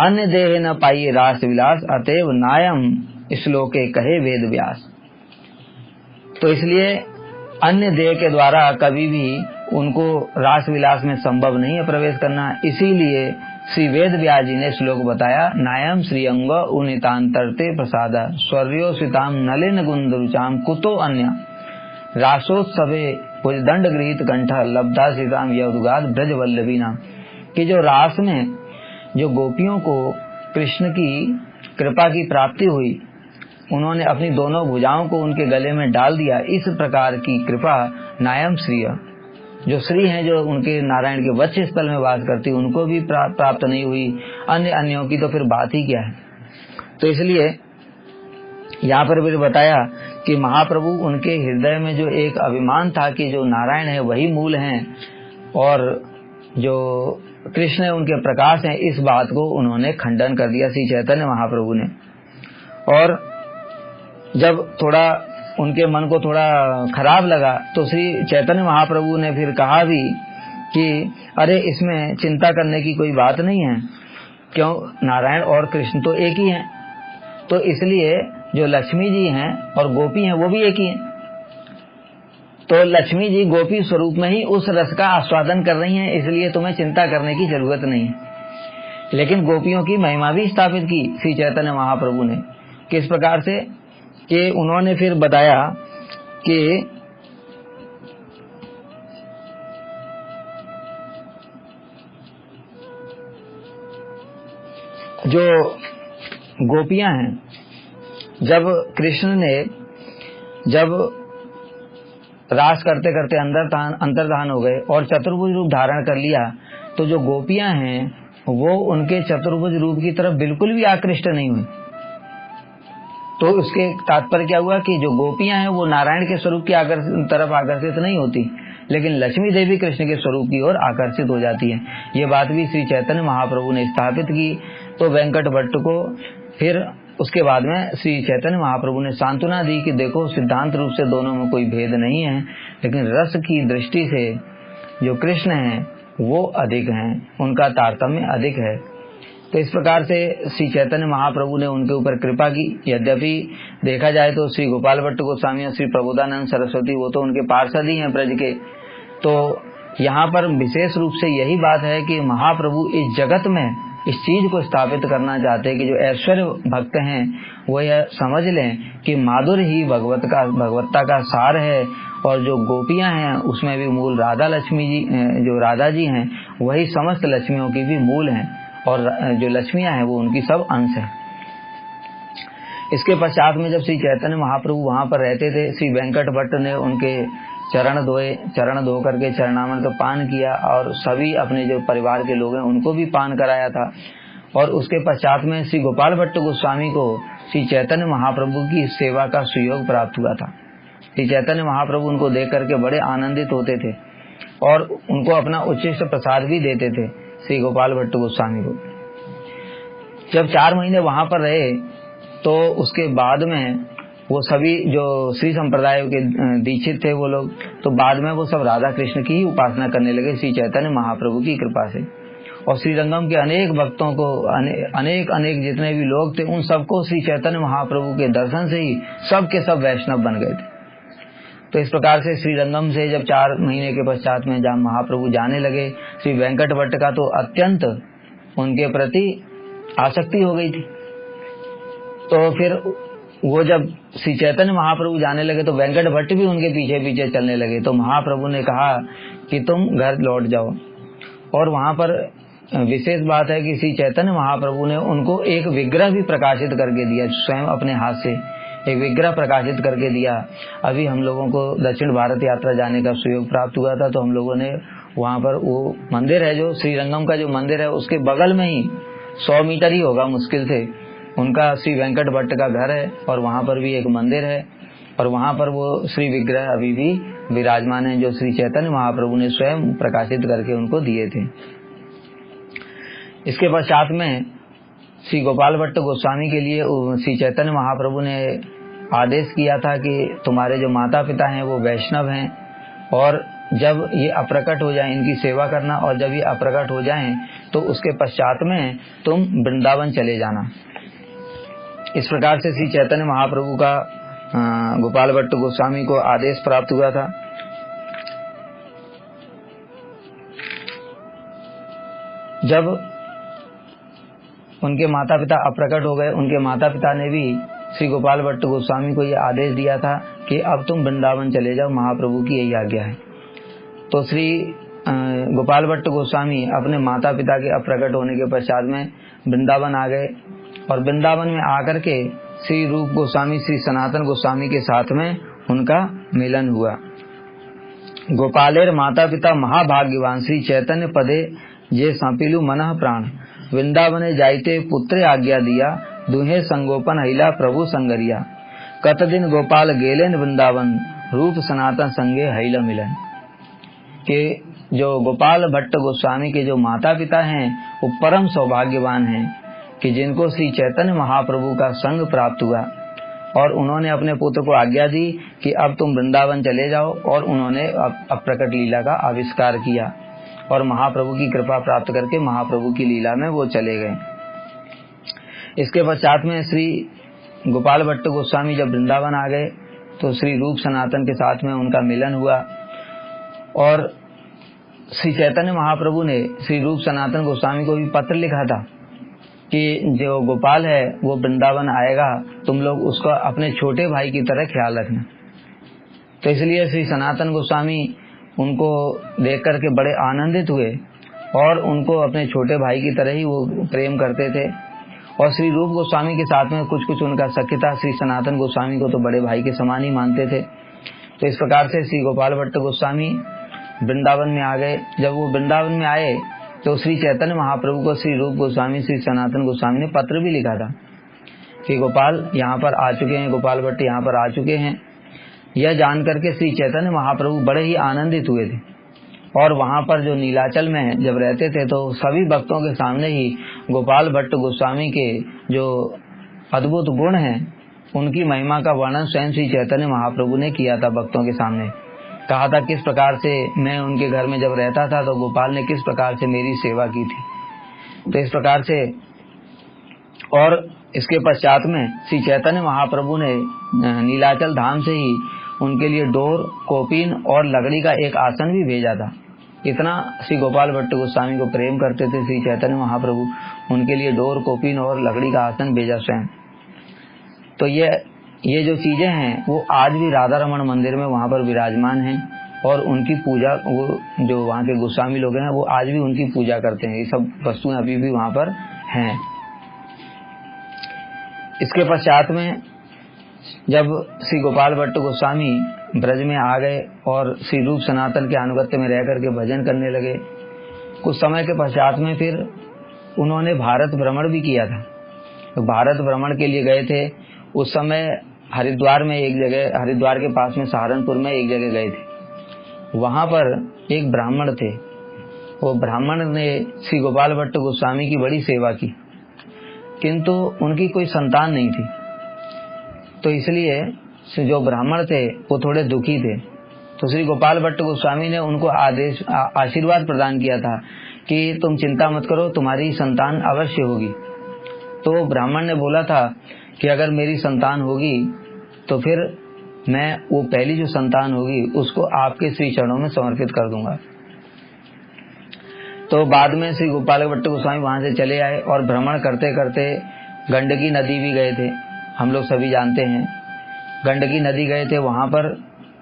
अन्य देह न पाइए रास विलास, अतएव नायम श्लोके कहे वेद व्यास। तो इसलिए अन्य देह के द्वारा कभी भी उनको रास विलास में संभव नहीं है प्रवेश करना। इसीलिए श्री वेद व्यास जी ने श्लोक बताया, नायम श्रीअंग उनितांतरते प्रसादा, स्वर्यो स्विताम नलिन गुंदरुचाम कुतो अन्य रासोत्सवे दंड गृहित कंठा, लब्धा सीताम यौदुगाद ब्रज वल्लभीना, कि जो रास में जो गोपियों को कृष्ण की कृपा की प्राप्ति हुई, उन्होंने अपनी दोनों भुजाओं को उनके गले में डाल दिया। इस प्रकार की कृपा नायम श्रीय, जो श्री हैं, जो उनके नारायण के वक्ष स्थल में वास करती, उनको भी प्राप्त नहीं हुई। अन्यों की तो फिर बात ही क्या है। तो इसलिए यहाँ पर भी बताया कि महाप्रभु उनके हृदय में जो एक अभिमान था कि जो नारायण है वही मूल हैं और जो कृष्ण है उनके प्रकाश हैं, इस बात को उन्होंने खंडन कर दिया श्री चैतन्य महाप्रभु ने। और जब थोड़ा उनके मन को थोड़ा खराब लगा तो श्री चैतन्य महाप्रभु ने फिर कहा भी कि अरे इसमें चिंता करने की कोई बात नहीं है, क्यों, नारायण और कृष्ण तो एक ही हैं। तो इसलिए जो लक्ष्मी जी हैं और गोपी हैं वो भी एक ही हैं। तो लक्ष्मी जी गोपी स्वरूप में ही उस रस का आस्वादन कर रही हैं, इसलिए तुम्हें चिंता करने की जरूरत नहीं है। लेकिन गोपियों की महिमा भी स्थापित की श्री चैतन्य महाप्रभु ने। किस प्रकार से कि उन्होंने फिर बताया कि जो गोपियां हैं, जब कृष्ण ने जब रास करते करते अंतर्धान हो गए और चतुर्भुज रूप धारण कर लिया, तो जो गोपियां हैं वो उनके चतुर्भुज रूप की तरफ बिल्कुल भी आकृष्ट नहीं हुई। तो उसके तात्पर्य क्या हुआ कि जो गोपियां हैं वो नारायण के स्वरूप की तरफ आकर्षित नहीं होती, लेकिन लक्ष्मी देवी कृष्ण के स्वरूप की ओर आकर्षित हो जाती है। ये बात भी श्री चैतन्य महाप्रभु ने स्थापित की। तो वेंकट भट्ट को फिर उसके बाद में श्री चैतन्य महाप्रभु ने सांत्वना दी कि देखो सिद्धांत रूप से दोनों में कोई भेद नहीं है, लेकिन रस की दृष्टि से जो कृष्ण हैं वो अधिक हैं, उनका तारतम्य अधिक है। तो इस प्रकार से श्री चैतन्य महाप्रभु ने उनके ऊपर कृपा की। यद्यपि देखा जाए तो श्री गोपाल भट्ट गोस्वामी और श्री प्रबोधानंद सरस्वती वो तो उनके पार्षद ही हैं ब्रज के। तो यहाँ पर विशेष रूप से यही बात है कि महाप्रभु इस जगत में इस चीज को स्थापित करना चाहते हैं कि जो ऐश्वर्य भक्त हैं वो यह समझ लें कि माधुर्य ही भगवत्ता का सार है, और जो गोपियां हैं उसमें भी मूल राधा लक्ष्मी जी, जो राधा जी हैं वही समस्त लक्ष्मियों की भी मूल हैं, और जो लक्ष्मियां हैं वो उनकी सब अंश हैं। इसके पश्चात में जब श्री चैतन्य महाप्रभु वहां पर रहते थे, श्री वेंकट भट्ट ने उनके चरण धो करके चरणामृत पान किया, और सभी अपने जो परिवार के लोग हैं उनको भी पान कराया था। और उसके पश्चात में श्री गोपाल भट्ट गोस्वामी को श्री चैतन्य महाप्रभु की सेवा का सुयोग प्राप्त हुआ था। श्री चैतन्य महाप्रभु उनको देख करके बड़े आनंदित होते थे और उनको अपना उच्चिष्ट प्रसाद भी देते थे श्री गोपाल भट्ट गोस्वामी को। जब 4 महीने वहां पर रहे तो उसके बाद में वो सभी जो श्री संप्रदाय के दीक्षित थे वो लोग, तो बाद में वो सब राधा कृष्ण की ही उपासना करने लगे श्री चैतन्य महाप्रभु की कृपा से। और श्रीरंगम के अनेक भक्तों को अनेक जितने भी लोग थे उन सबको श्री चैतन्य महाप्रभु के दर्शन से ही सब के सब वैष्णव बन गए थे। तो इस प्रकार से श्रीरंगम से जब 4 महीने के पश्चात में जब महाप्रभु जाने लगे, श्री वेंकट भट्ट का तो अत्यंत उनके प्रति आसक्ति हो गई थी। तो फिर वो जब श्री चैतन्य महाप्रभु जाने लगे तो वेंकट भट्ट भी उनके पीछे पीछे चलने लगे। तो महाप्रभु ने कहा कि तुम घर लौट जाओ। और वहां पर विशेष बात है कि श्री चैतन्य महाप्रभु ने उनको एक विग्रह भी प्रकाशित करके दिया, स्वयं अपने हाथ से एक विग्रह प्रकाशित करके दिया। अभी हम लोगों को दक्षिण भारत यात्रा जाने का सुयोग प्राप्त हुआ था, तो हम लोगों ने वहां पर वो मंदिर है जो श्रीरंगम का जो मंदिर है उसके बगल में ही 100 मीटर ही होगा मुश्किल से, उनका श्री वेंकट भट्ट का घर है और वहां पर भी एक मंदिर है और वहां पर वो श्री विग्रह अभी भी विराजमान है जो श्री चैतन्य महाप्रभु ने स्वयं प्रकाशित करके उनको दिए थे। इसके पश्चात में श्री गोपाल भट्ट गोस्वामी के लिए श्री चैतन्य महाप्रभु ने आदेश किया था कि तुम्हारे जो माता पिता हैं वो वैष्णव हैं और जब ये अप्रकट हो जाएं इनकी सेवा करना, और जब ये अप्रकट हो जाएं तो उसके पश्चात में तुम वृंदावन चले जाना। इस प्रकार से श्री चैतन्य महाप्रभु का गोपाल भट्ट गोस्वामी को आदेश प्राप्त हुआ था। जब उनके माता पिता अप्रकट हो गए, उनके माता पिता ने भी श्री गोपाल भट्ट गोस्वामी को यह आदेश दिया था कि अब तुम वृंदावन चले जाओ, महाप्रभु की यही आज्ञा है। तो श्री गोपाल भट्ट गोस्वामी अपने माता पिता के अप्रकट होने के पश्चात में वृंदावन आ गए और वृंदावन में आकर के श्री रूप गोस्वामी श्री सनातन गोस्वामी के साथ में उनका मिलन हुआ। गोपालेर माता पिता महाभाग्यवान श्री चैतन्य पदे जे संपिलु मनः प्राण वृंदावने जाइते पुत्रे आज्ञा दिया दुहे संगोपन हिला प्रभु संगरिया कत दिन गोपाल गेलेन वृंदावन रूप सनातन संगे हिला मिलन। के जो गोपाल भट्ट गोस्वामी के जो माता पिता हैं वो परम सौभाग्यवान हैं कि जिनको श्री चैतन्य महाप्रभु का संग प्राप्त हुआ और उन्होंने अपने पुत्र को आज्ञा दी कि अब तुम वृंदावन चले जाओ, और उन्होंने अप्रकट लीला का आविष्कार किया और महाप्रभु की कृपा प्राप्त करके महाप्रभु की लीला में वो चले गए। इसके पश्चात में श्री गोपाल भट्ट गोस्वामी जब वृंदावन आ गए तो श्री रूप सनातन के साथ में उनका मिलन हुआ और श्री चैतन्य महाप्रभु ने श्री रूप सनातन गोस्वामी को भी पत्र लिखा था कि जो गोपाल है वो वृंदावन आएगा, तुम लोग उसका अपने छोटे भाई की तरह ख्याल रखना। तो इसलिए श्री सनातन गोस्वामी उनको देख करके बड़े आनंदित हुए और उनको अपने छोटे भाई की तरह ही वो प्रेम करते थे। और श्री रूप गोस्वामी के साथ में कुछ उनका सख्य था, श्री सनातन गोस्वामी को तो बड़े भाई के समान ही मानते थे। तो इस प्रकार से श्री गोपाल भट्ट गोस्वामी वृंदावन में आ गए। जब वो वृंदावन में आए तो श्री चैतन्य महाप्रभु को श्री रूप गोस्वामी श्री सनातन गोस्वामी ने पत्र भी लिखा था कि गोपाल यहाँ पर आ चुके हैं, गोपाल भट्ट यहाँ पर आ चुके हैं। यह जान करके श्री चैतन्य महाप्रभु बड़े ही आनंदित हुए थे और वहाँ पर जो नीलाचल में जब रहते थे तो सभी भक्तों के सामने ही गोपाल भट्ट गोस्वामी के जो अद्भुत गुण हैं उनकी महिमा का वर्णन स्वयं श्री चैतन्य महाप्रभु ने किया था। भक्तों के सामने कहा था किस प्रकार से मैं उनके घर में जब रहता था तो गोपाल ने किस प्रकार से मेरी सेवा की थी। तो इस प्रकार से और इसके पश्चात में श्री चैतन्य महाप्रभु ने नीलाचल धाम से ही उनके लिए डोर, कोपीन और लकड़ी का एक आसन भी भेजा था। इतना श्री गोपाल भट्ट गोस्वामी को प्रेम करते थे श्री चैतन्य महाप्रभु, उनके लिए डोर, कोपीन और लकड़ी का आसन भेजा स्वयं। तो ये जो चीजें हैं वो आज भी राधा रमण मंदिर में वहाँ पर विराजमान हैं और उनकी पूजा, वो जो वहाँ के गोस्वामी लोग हैं वो आज भी उनकी पूजा करते हैं। ये सब वस्तुएं अभी भी वहाँ पर हैं। इसके पश्चात में जब श्री गोपाल भट्ट गोस्वामी ब्रज में आ गए और श्री रूप सनातन के अनुगत्य में रह करके भजन करने लगे, कुछ समय के पश्चात में फिर उन्होंने भारत भ्रमण भी किया था। तो भारत भ्रमण के लिए गए थे। उस समय हरिद्वार में एक जगह, हरिद्वार के पास में सहारनपुर में एक जगह गए थे। वहां पर एक ब्राह्मण थे। वो ब्राह्मण ने श्री गोपाल भट्ट गोस्वामी की बड़ी सेवा की, किंतु उनकी कोई संतान नहीं थी। तो इसलिए जो ब्राह्मण थे वो थोड़े दुखी थे। तो श्री गोपाल भट्ट गोस्वामी ने उनको आशीर्वाद प्रदान किया था कि तुम चिंता मत करो, तुम्हारी संतान अवश्य होगी। तो ब्राह्मण ने बोला था कि अगर मेरी संतान होगी तो फिर मैं वो पहली जो संतान होगी उसको आपके श्री चरणों में समर्पित कर दूंगा। तो बाद में श्री गोपाल भट्ट गोस्वामी वहां से चले आए और भ्रमण करते करते गंडकी नदी भी गए थे हम लोग सभी जानते हैं। गंडकी नदी गए थे, वहां पर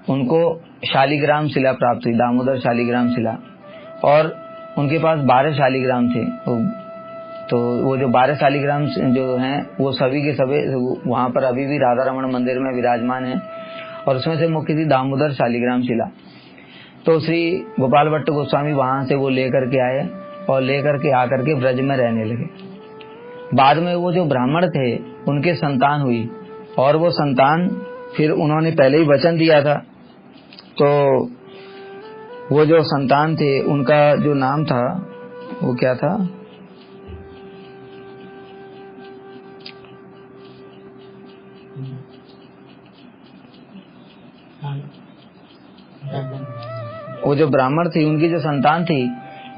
उनको शालिग्राम शिला प्राप्त हुई, दामोदर शालिग्राम शिला, और उनके पास 12 शालिग्राम थे। तो वो जो 12 शालिग्राम जो हैं वो सभी के सभी वहां पर अभी भी राधा रमण मंदिर में विराजमान है, और उसमें से मुख्य थी दामोदर शालिग्राम शिला। तो श्री गोपाल भट्ट गोस्वामी वहां से वो लेकर के आए और लेकर के आकर के ब्रज में रहने लगे। बाद में वो जो ब्राह्मण थे उनके संतान हुई, और वो संतान फिर उन्होंने पहले ही वचन दिया था, तो वो जो संतान थे उनका जो नाम था वो क्या था, वो जो ब्राह्मण थी उनकी जो संतान थी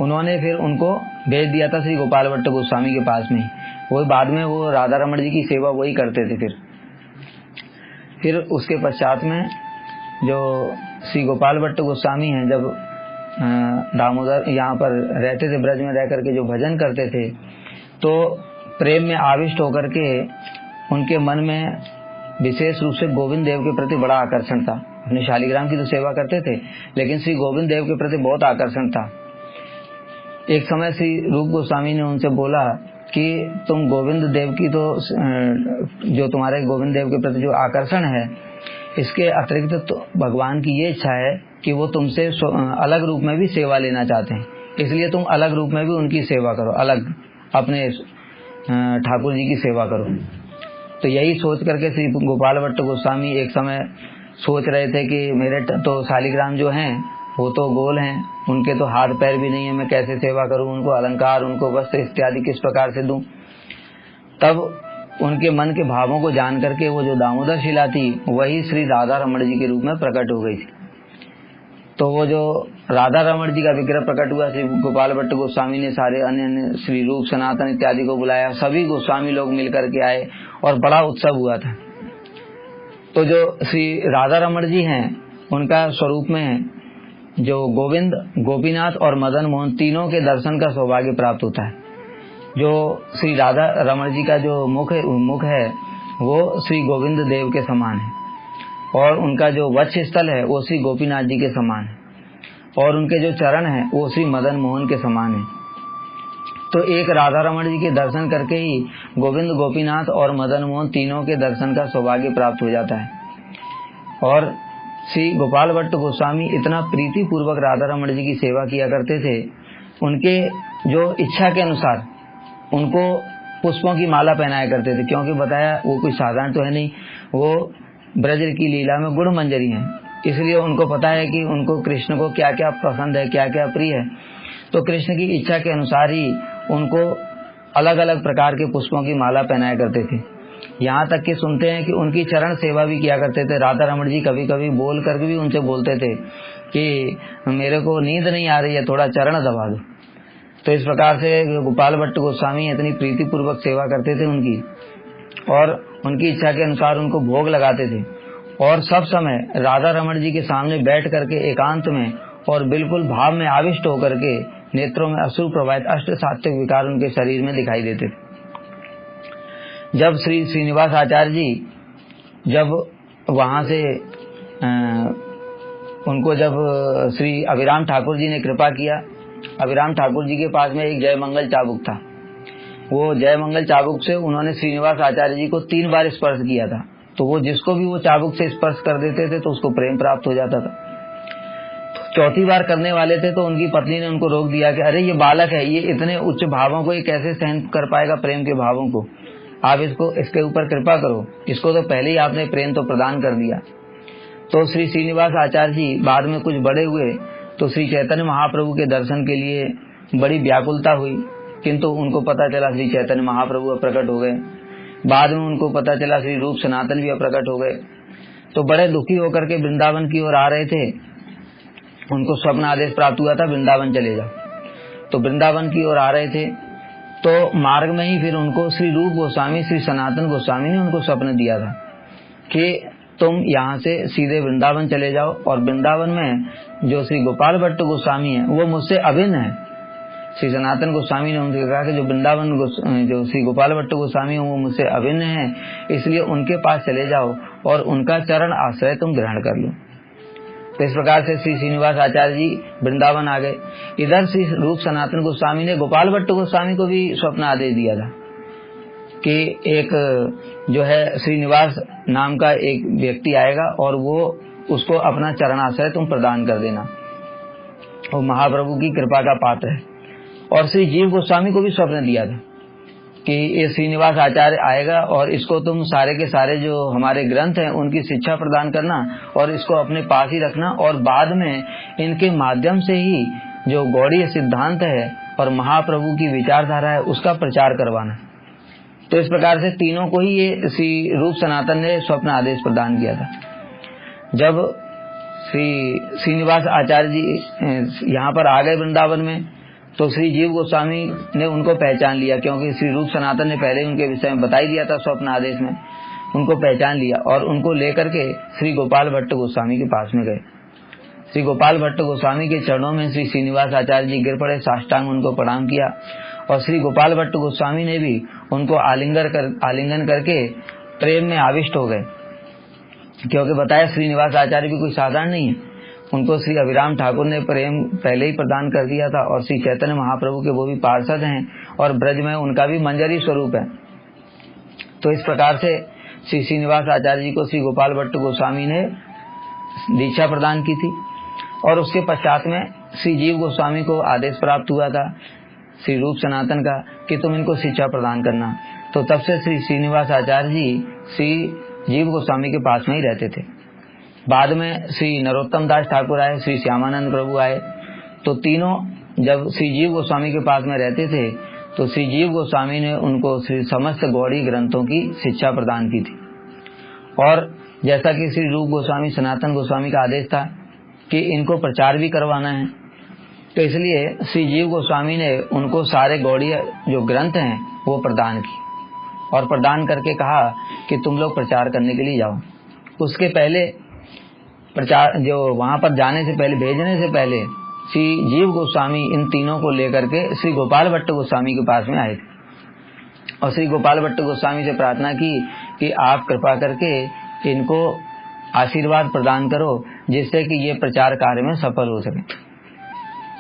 उन्होंने फिर उनको भेज दिया था श्री गोपाल भट्ट गोस्वामी के पास में। वो बाद में वो राधा रमण जी की सेवा वही करते थे। फिर उसके पश्चात में जो श्री गोपाल भट्ट गोस्वामी हैं, जब दामोदर यहाँ पर रहते थे, ब्रज में रह करके जो भजन करते थे, तो प्रेम में आविष्ट होकर के उनके मन में विशेष रूप से गोविंद देव के प्रति बड़ा आकर्षण था। अपने शालिग्राम की तो सेवा करते थे, लेकिन श्री गोविंद देव के प्रति बहुत आकर्षण था। एक समय श्री रूप गोस्वामी ने उनसे बोला कि तुम गोविंद देव की तो जो तुम्हारे गोविंद देव के प्रति जो आकर्षण है, इसके अतिरिक्त तो भगवान की ये इच्छा है कि वो तुमसे अलग रूप में भी सेवा लेना चाहते हैं, इसलिए तुम अलग रूप में भी उनकी सेवा करो, अलग अपने ठाकुर जी की सेवा करो। तो यही सोच करके श्री गोपाल भट्ट गोस्वामी एक समय सोच रहे थे कि मेरे तो शालिग्राम जो हैं वो तो गोल हैं, उनके तो हाथ पैर भी नहीं है, मैं कैसे सेवा करूं, उनको अलंकार, उनको वस्त्र इत्यादि किस प्रकार से दूं। तब उनके मन के भावों को जान करके वो जो दामोदर शिला थी वही श्री राधा रमण जी के रूप में प्रकट हो गई थी। तो वो जो राधा रमण जी का विग्रह प्रकट हुआ, श्री गोपाल भट्ट गोस्वामी ने सारे अन्य श्री रूप सनातन इत्यादि को बुलाया, सभी गोस्वामी लोग मिलकर के आए और बड़ा उत्सव हुआ था। तो जो श्री राधा रमण जी हैं उनका स्वरूप में जो गोविंद, गोपीनाथ और मदन मोहन तीनों के दर्शन का सौभाग्य प्राप्त होता है। जो श्री राधा रमण जी का जो मुख है वो श्री गोविंद देव के समान है, और उनका जो वक्ष स्थल है वो श्री गोपीनाथ जी के समान है, और उनके जो चरण है वो श्री मदन मोहन के समान है। तो एक राधा रमण जी के दर्शन करके ही गोविंद, गोपीनाथ और मदन मोहन तीनों के दर्शन का सौभाग्य प्राप्त हो जाता है। और श्री गोपाल भट्ट गोस्वामी इतना प्रीति पूर्वक राधा रमण जी की सेवा किया करते थे, उनके जो इच्छा के अनुसार उनको पुष्पों की माला पहनाया करते थे, क्योंकि बताया वो कोई साधारण तो है नहीं, वो ब्रज की लीला में गुण मंजरी हैं, इसलिए उनको पता है कि उनको कृष्ण को क्या क्या पसंद है, क्या क्या प्रिय है। तो कृष्ण की इच्छा के अनुसार ही उनको अलग अलग प्रकार के पुष्पों की माला पहनाया करते थे। यहाँ तक कि सुनते हैं कि उनकी चरण सेवा भी किया करते थे। राधा रमण जी कभी कभी बोल करके भी उनसे बोलते थे कि मेरे को नींद नहीं आ रही है, थोड़ा चरण दबा दो। तो इस प्रकार से गोपाल भट्ट गोस्वामी इतनी प्रीति पूर्वक सेवा करते थे उनकी, और उनकी इच्छा के अनुसार उनको भोग लगाते थे, और सब समय राधा रमण जी के सामने बैठ करके एकांत में और बिल्कुल भाव में आविष्ट होकर के नेत्रों में अश्रु प्रवाहित अष्ट सात्विक विकार उनके शरीर में दिखाई देते थे। जब श्री श्रीनिवास आचार्य जी जब वहां से उनको जब श्री अभिराम ठाकुर जी ने कृपा किया, अभिराम ठाकुर जी के पास में एक जय मंगल चाबुक था। वो जय मंगल चाबुक से उन्होंने श्रीनिवास आचार्य जी को 3 बार स्पर्श किया था। तो वो जिसको भी वो चाबुक से स्पर्श कर देते थे तो उसको प्रेम प्राप्त हो जाता था। तो चौथी बार करने वाले थे तो उनकी पत्नी ने उनको रोक दिया कि अरे ये बालक है, ये इतने उच्च भावों को ये कैसे सहन कर पाएगा, प्रेम के भावों को, आप इसके ऊपर कृपा करो, इसको तो पहले ही आपने प्रेम तो प्रदान कर दिया। तो श्री श्रीनिवास आचार्य जी बाद में कुछ बड़े हुए तो श्री चैतन्य महाप्रभु के दर्शन के लिए बड़ी व्याकुलता हुई, किंतु उनको पता चला श्री चैतन्य महाप्रभु प्रकट हो गए। बाद में उनको पता चला श्री रूप सनातन भी प्रकट हो गए। तो बड़े दुखी होकर के वृंदावन की ओर आ रहे थे, उनको स्वप्न आदेश प्राप्त हुआ था वृंदावन चले जाओ। तो वृंदावन की ओर आ रहे थे तो मार्ग में ही फिर उनको श्री रूप गोस्वामी, श्री सनातन गोस्वामी ने उनको स्वप्न दिया था कि तुम यहाँ से सीधे वृंदावन चले जाओ, और वृंदावन में जो श्री गोपाल भट्ट गोस्वामी है वो मुझसे अभिन्न है, श्री सनातन गोस्वामी ने उनसे कहा कि जो वृंदावन जो श्री गोपाल भट्ट गोस्वामी वो मुझसे अभिन्न है, इसलिए उनके पास चले जाओ और उनका चरण आश्रय तुम ग्रहण कर लो। तो इस प्रकार से श्री श्रीनिवास आचार्य जी वृंदावन आ गए। इधर श्री रूप सनातन गोस्वामी ने गोपाल भट्ट गोस्वामी को भी स्वप्न आदेश दिया था कि एक जो है श्रीनिवास नाम का एक व्यक्ति आएगा और वो उसको अपना चरणाश्रय तुम प्रदान कर देना, वो महाप्रभु की कृपा का पात्र है। और श्री जीव गोस्वामी को भी स्वप्न दिया था कि ये श्रीनिवास आचार्य आएगा और इसको तुम सारे के सारे जो हमारे ग्रंथ हैं उनकी शिक्षा प्रदान करना और इसको अपने पास ही रखना, और बाद में इनके माध्यम से ही जो गौड़ीय सिद्धांत है और महाप्रभु की विचारधारा है उसका प्रचार करवाना। तो इस प्रकार से तीनों को ही ये श्री रूप सनातन ने स्वप्न आदेश प्रदान किया था। जब श्री श्रीनिवास आचार्य जी यहाँ पर आ गए वृंदावन में, तो श्री जीव गोस्वामी ने उनको पहचान लिया, क्योंकि श्री रूप सनातन ने पहले उनके विषय में बता ही दिया था स्वप्न आदेश में। उनको पहचान लिया और उनको लेकर के श्री गोपाल भट्ट गोस्वामी के पास में गए। श्री गोपाल भट्ट गोस्वामी के चरणों में श्री श्रीनिवास आचार्य जी गिर पड़े, साष्टांग उनको प्रणाम किया, और श्री गोपाल भट्ट गोस्वामी ने भी उनको आलिंगन करके प्रेम में आविष्ट हो गए, क्योंकि बताया श्रीनिवास आचार्य भी कोई साधारण नहीं है। उनको श्री अभिराम ठाकुर ने प्रेम पहले ही प्रदान कर दिया था, और श्री चैतन्य महाप्रभु के वो भी पार्षद हैं और ब्रज में उनका भी मंजरी स्वरूप है। तो इस प्रकार से श्री श्रीनिवास आचार्य जी को श्री गोपाल भट्ट गोस्वामी ने दीक्षा प्रदान की थी, और उसके पश्चात में श्री जीव गोस्वामी को आदेश प्राप्त हुआ था श्री रूप सनातन का कि तुम इनको शिक्षा प्रदान करना। तो तब से श्री श्रीनिवास आचार्य जी श्री जीव गोस्वामी के पास में ही रहते थे। बाद में श्री नरोत्तम दास ठाकुर आए, श्री श्यामानंद प्रभु आए, तो तीनों जब श्री जीव गोस्वामी के पास में रहते थे तो श्री जीव गोस्वामी ने उनको श्री समस्त गौड़ी ग्रंथों की शिक्षा प्रदान की थी। और जैसा कि श्री रूप गोस्वामी सनातन गोस्वामी का आदेश था कि इनको प्रचार भी करवाना है, तो इसलिए श्री जीव गोस्वामी ने उनको सारे गौड़ीय जो ग्रंथ हैं वो प्रदान की, और प्रदान करके कहा कि तुम लोग प्रचार करने के लिए जाओ। उसके पहले प्रचार जो वहां पर जाने से पहले, भेजने से पहले श्री जीव गोस्वामी इन तीनों को लेकर के श्री गोपाल भट्ट गोस्वामी के पास में आए थे, और श्री गोपाल भट्ट गोस्वामी से प्रार्थना की कि आप कृपा करके इनको आशीर्वाद प्रदान करो जिससे कि ये प्रचार कार्य में सफल हो सके।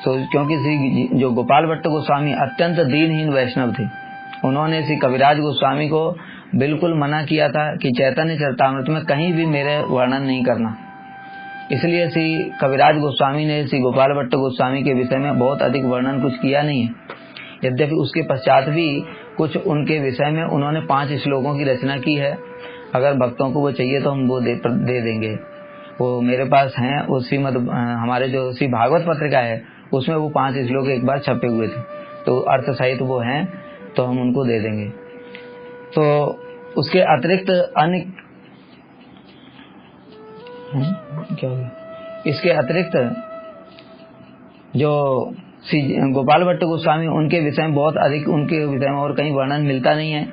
तो क्योंकि श्री जो गोपाल भट्ट गोस्वामी अत्यंत दीनहीन वैष्णव थे, उन्होंने श्री कविराज गोस्वामी को बिल्कुल मना किया था कि चैतन्य चरितामृत में कहीं भी मेरे वर्णन नहीं करना। इसलिए श्री कविराज गोस्वामी ने श्री गोपाल भट्ट गोस्वामी के विषय में बहुत अधिक वर्णन कुछ किया नहीं है। यद्यपि उसके पश्चात भी कुछ उनके विषय में उन्होंने 5 श्लोकों की रचना की है। अगर भक्तों को वो चाहिए तो हम वो दे देंगे। वो मेरे पास हैं, वो श्रीमद हमारे जो श्री भागवत पत्रिका है उसमें वो 5 श्लोक एक बार छपे हुए थे, तो अर्थ सहित वो हैं, तो हम उनको दे देंगे। तो उसके अतिरिक्त अन्य क्या हो गया, इसके अतिरिक्त जो श्री गोपाल भट्ट गोस्वामी उनके विषय में बहुत अधिक, उनके विषय में और कहीं वर्णन मिलता नहीं है।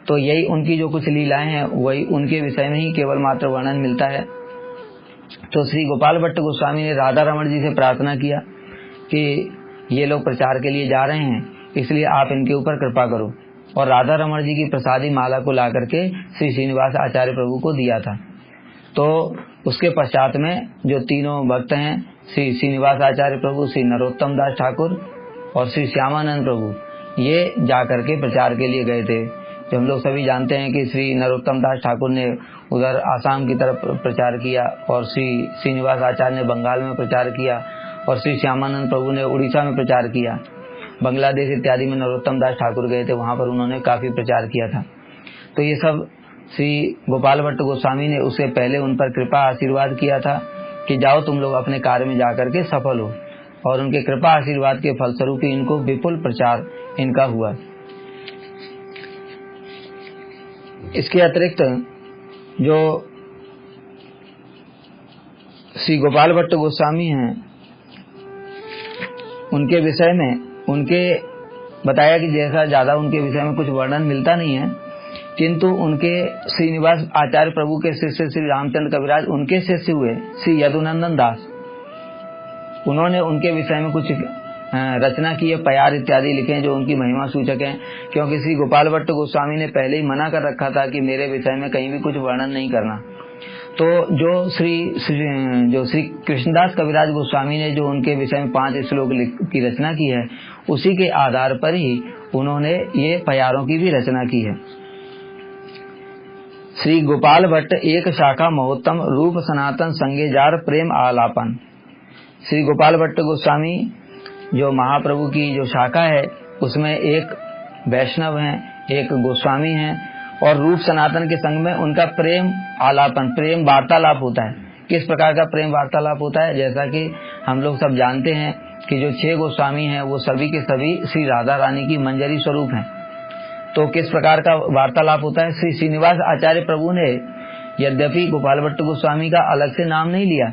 तो यही उनकी जो कुछ लीलाएं हैं वही उनके विषय में ही केवल मात्र वर्णन मिलता है। तो श्री गोपाल भट्ट गोस्वामी ने राधा रमण जी से प्रार्थना किया कि ये लोग प्रचार के लिए जा रहे हैं, इसलिए आप इनके ऊपर कृपा करो, और राधा रमण जी की प्रसादी माला को ला करके श्री श्रीनिवास आचार्य प्रभु को दिया था। तो उसके पश्चात में जो तीनों भक्त हैं, श्री श्रीनिवास आचार्य प्रभु, श्री नरोत्तम दास ठाकुर और श्री श्यामानंद प्रभु, ये जाकर के प्रचार के लिए गए थे। जो हम लोग सभी जानते हैं कि श्री नरोत्तम दास ठाकुर ने उधर आसाम की तरफ प्रचार किया, और श्री श्रीनिवास आचार्य ने बंगाल में प्रचार किया, और श्री श्यामानंद प्रभु ने उड़ीसा में प्रचार किया। बांग्लादेश इत्यादि में नरोत्तम दास ठाकुर गए थे, वहां पर उन्होंने काफी प्रचार किया था। तो ये सब श्री गोपाल भट्ट गोस्वामी ने उससे पहले उन पर कृपा आशीर्वाद किया था कि जाओ तुम लोग अपने कार्य में जाकर के सफल हो, और उनके कृपा आशीर्वाद के फलस्वरूप इनको विपुल प्रचार इनका हुआ। इसके अतिरिक्त जो श्री गोपाल भट्ट गोस्वामी हैं उनके विषय में उनके बताया कि जैसा ज्यादा उनके विषय में कुछ वर्णन मिलता नहीं है, किंतु उनके श्रीनिवास आचार्य प्रभु के शिष्य श्री रामचंद्र कविराज, उनके शिष्य हुए श्री यदुनंदन दास, उन्होंने उनके विषय में कुछ रचना की है, प्यार इत्यादि लिखे हैं जो उनकी महिमा सूचक हैं। क्योंकि श्री गोपाल भट्ट गोस्वामी ने पहले ही मना कर रखा था कि मेरे विषय में कहीं भी कुछ वर्णन नहीं करना। तो जो श्री कृष्णदास कविराज गोस्वामी ने जो उनके विषय में 5 श्लोक की रचना की है, उसी के आधार पर ही उन्होंने ये प्यारों की भी रचना की है। श्री गोपाल भट्ट एक शाखा महोत्तम रूप सनातन संगेजार प्रेम आलापन। श्री गोपाल भट्ट गोस्वामी जो महाप्रभु की जो शाखा है उसमें एक वैष्णव हैं, एक गोस्वामी हैं, और रूप सनातन के संग में उनका प्रेम आलापन, प्रेम वार्तालाप होता है। किस प्रकार का प्रेम वार्तालाप होता है? जैसा कि हम लोग सब जानते हैं कि जो 6 गोस्वामी हैं वो सभी के सभी श्री राधा रानी की मंजरी स्वरूप हैं। तो किस प्रकार का वार्तालाप होता है? श्री श्रीनिवास आचार्य प्रभु ने यद्यपि गोपाल भट्ट गोस्वामी का अलग से नाम नहीं लिया,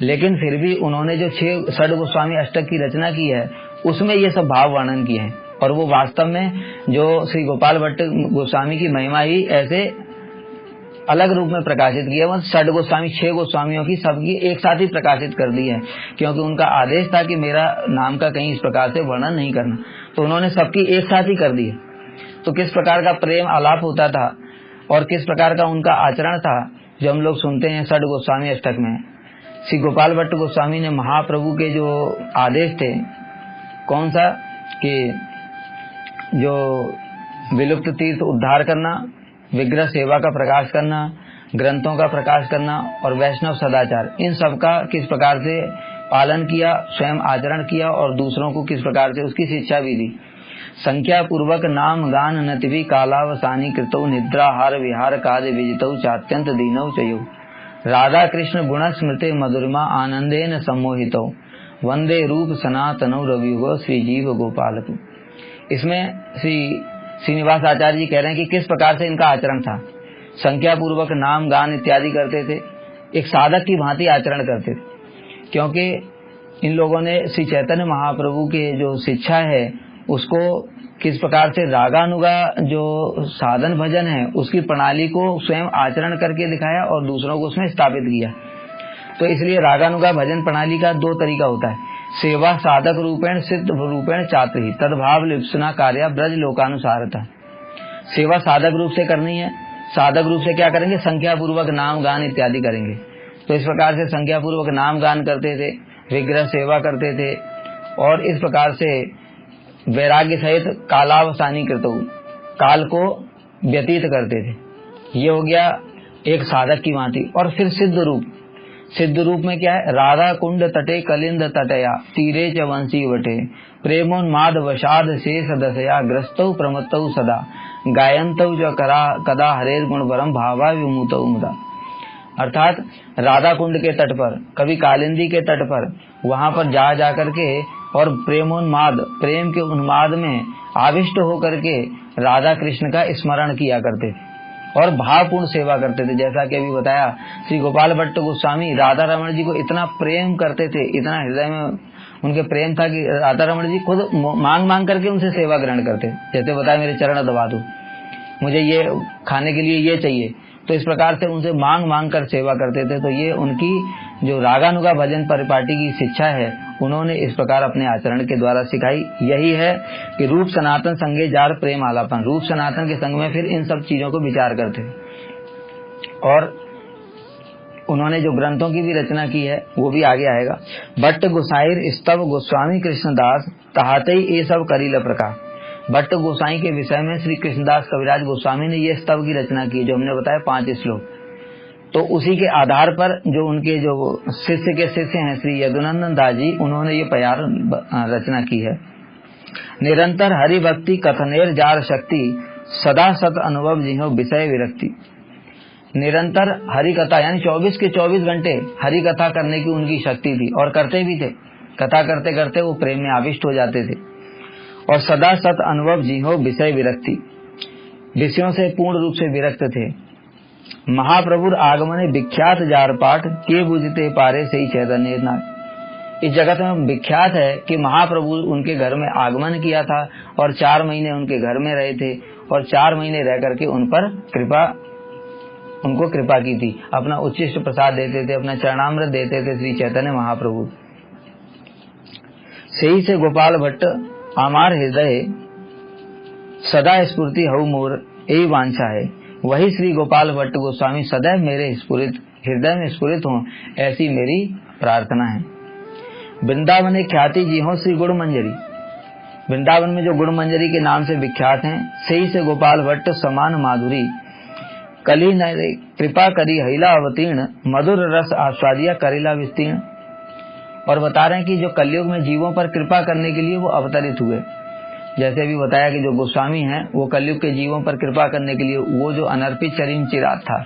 लेकिन फिर भी उन्होंने जो 6 षड गोस्वामी अष्टक की रचना की है उसमें ये सब भाव वर्णन किए हैं। और वो वास्तव में जो श्री गोपाल भट्ट गोस्वामी की महिमा ही ऐसे अलग रूप में प्रकाशित की है। वो षड गोस्वामी 6 गोस्वामियों की सबकी एक साथ ही प्रकाशित कर दी है, क्योंकि उनका आदेश था कि मेरा नाम का कहीं इस प्रकार से वर्णन नहीं करना, तो उन्होंने सबकी एक साथ ही कर दी है। तो किस प्रकार का प्रेम आलाप होता था और किस प्रकार का उनका आचरण था जो हम लोग सुनते हैं षड गोस्वामी अष्टक में। श्री गोपाल भट्ट गोस्वामी ने महाप्रभु के जो आदेश थे, कौन सा, कि जो विलुप्त तीर्थ उद्धार करना, विग्रह सेवा का प्रकाश करना, ग्रंथों का प्रकाश करना और वैष्णव सदाचार, इन सब का किस प्रकार से पालन किया, स्वयं आचरण किया और दूसरों को किस प्रकार से उसकी शिक्षा भी दी। संख्या पूर्वक नाम गान नतिभि कालावसानी कृतौ निद्राहार विहार काज विजितौ चात्यंत दीनौ चयौ राधा कृष्ण गुण स्मृति मधुरिमा आनंदेन सम्मोहितौ वंदे रूप सनातनौ रवियुगो श्री जीव गोपाल। इसमें श्री श्रीनिवास आचार्य जी कह रहे हैं कि किस प्रकार से इनका आचरण था। संख्या पूर्वक नाम गान इत्यादि करते थे, एक साधक की भांति आचरण करते थे, क्योंकि इन लोगों ने श्री चैतन्य महाप्रभु के जो शिक्षा है उसको किस प्रकार से रागानुगा जो साधन भजन है उसकी प्रणाली को स्वयं आचरण करके दिखाया और दूसरों को उसमें स्थापित किया। तो इसलिए रागानुगा भजन प्रणाली का 2 तरीका होता है, सेवा साधक रूपेण सिद्ध रूपेण चातुरी तद्भाव लिप्सना कार्य ब्रज लोकानुसारता। सेवा साधक रूप से करनी है। साधक रूप से क्या करेंगे? संख्या पूर्वक नाम गान इत्यादि करेंगे। तो इस प्रकार से संख्या पूर्वक नाम गान करते थे, विग्रह सेवा करते थे और इस प्रकार से वैराग्य सहित कालावसानी कृतौ, काल को व्यतीत करते थे। ये हो गया एक साधक की भांति। और फिर सिद्ध रूप में क्या है? राधा कुंड तटे कलिंद तटया तीरे च वंशी वटे प्रेमोन्माद वशाद शेष दशया ग्रस्तौ प्रमत्तौ सदा गायन्तौ च कदा हरेर गुण वरम भावा विमुतौ मुदा। अर्थात राधा कुंड के तट पर, कभी कालिंदी के तट पर, वहां पर जा करके और प्रेमोन्माद, प्रेम के उन्माद में आविष्ट होकर के राधा कृष्ण का स्मरण किया करते थे और भावपूर्ण सेवा करते थे। जैसा कि अभी बताया, श्री गोपाल भट्ट गोस्वामी राधा रमण जी को इतना प्रेम करते थे, इतना हृदय में उनके प्रेम था कि राधा रमण जी खुद मांग मांग करके उनसे सेवा ग्रहण करते। जैसे बताया, मेरे चरण दबा दो, मुझे ये खाने के लिए ये चाहिए। तो इस प्रकार से उनसे मांग मांग कर सेवा करते थे। तो ये उनकी जो रागानुगा भजन परिपाटी की शिक्षा है उन्होंने इस प्रकार अपने आचरण के द्वारा सिखाई। यही है कि रूप सनातन संगे जार प्रेम आलापन, रूप सनातन के संग में फिर इन सब चीजों को विचार करते। और उन्होंने जो ग्रंथों की भी रचना की है वो भी आगे आएगा। भट्ट गोसाईर स्तव गोस्वामी कृष्णदास तहाते ये सब करील प्रकार। भट्ट गोसाई के विषय में श्री कृष्णदास कविराज गोस्वामी ने ये स्तव की रचना की जो हमने बताया 5 श्लोक। तो उसी के आधार पर जो उनके जो शिष्य के शिष्य हैं श्री यदुनंदन दास जी, उन्होंने ये प्यार रचना की है। निरंतर हरि भक्ति कथनेर जार शक्ति सदा सत अनुभव जिहो विषय विरक्ति। निरंतर हरि कथा यानी 24 के 24 घंटे हरि कथा करने की उनकी शक्ति थी और करते भी थे। कथा करते करते वो प्रेम में आविष्ट हो जाते थे। और सदा सत अनुभव जिहो विषय विरक्ति, विषयों से पूर्ण रूप से विरक्त थे। महाप्रभुर आगमने विख्यात जार पाठ के बुझते पारे से ही चैतन्य नाथ। इस जगत में विख्यात है कि महाप्रभु उनके घर में आगमन किया था और 4 महीने उनके घर में रहे थे और 4 महीने रह करके उन पर उनको कृपा की थी। अपना उच्चिष्ट प्रसाद देते थे, अपना चरणामृत देते थे श्री चैतन्य महाप्रभु। सही से गोपाल भट्ट आमार हृदय सदा स्फूर्ति हऊ मोर यही वांछा है। वही श्री गोपाल भट्ट गोस्वामी सदैव मेरे स्फुरित हृदय में स्फुरित हों, ऐसी मेरी प्रार्थना है। वृंदावन ख्याति जी हो श्री गुण मंजरी, वृंदावन में जो गुण मंजरी के नाम से विख्यात हैं, सही से गोपाल भट्ट समान माधुरी कली न कृपा करी हिला अवतीर्ण, मधुर रस आस्वादिया करेला विस्तीर्ण। और बता रहे हैं कि जो कलयुग में जीवों पर कृपा करने के लिए वो अवतरित हुए। जैसे भी बताया कि जो गोस्वामी हैं वो कलयुग के जीवों पर कृपा करने के लिए वो जो अनर्पित चरीम चिराग था,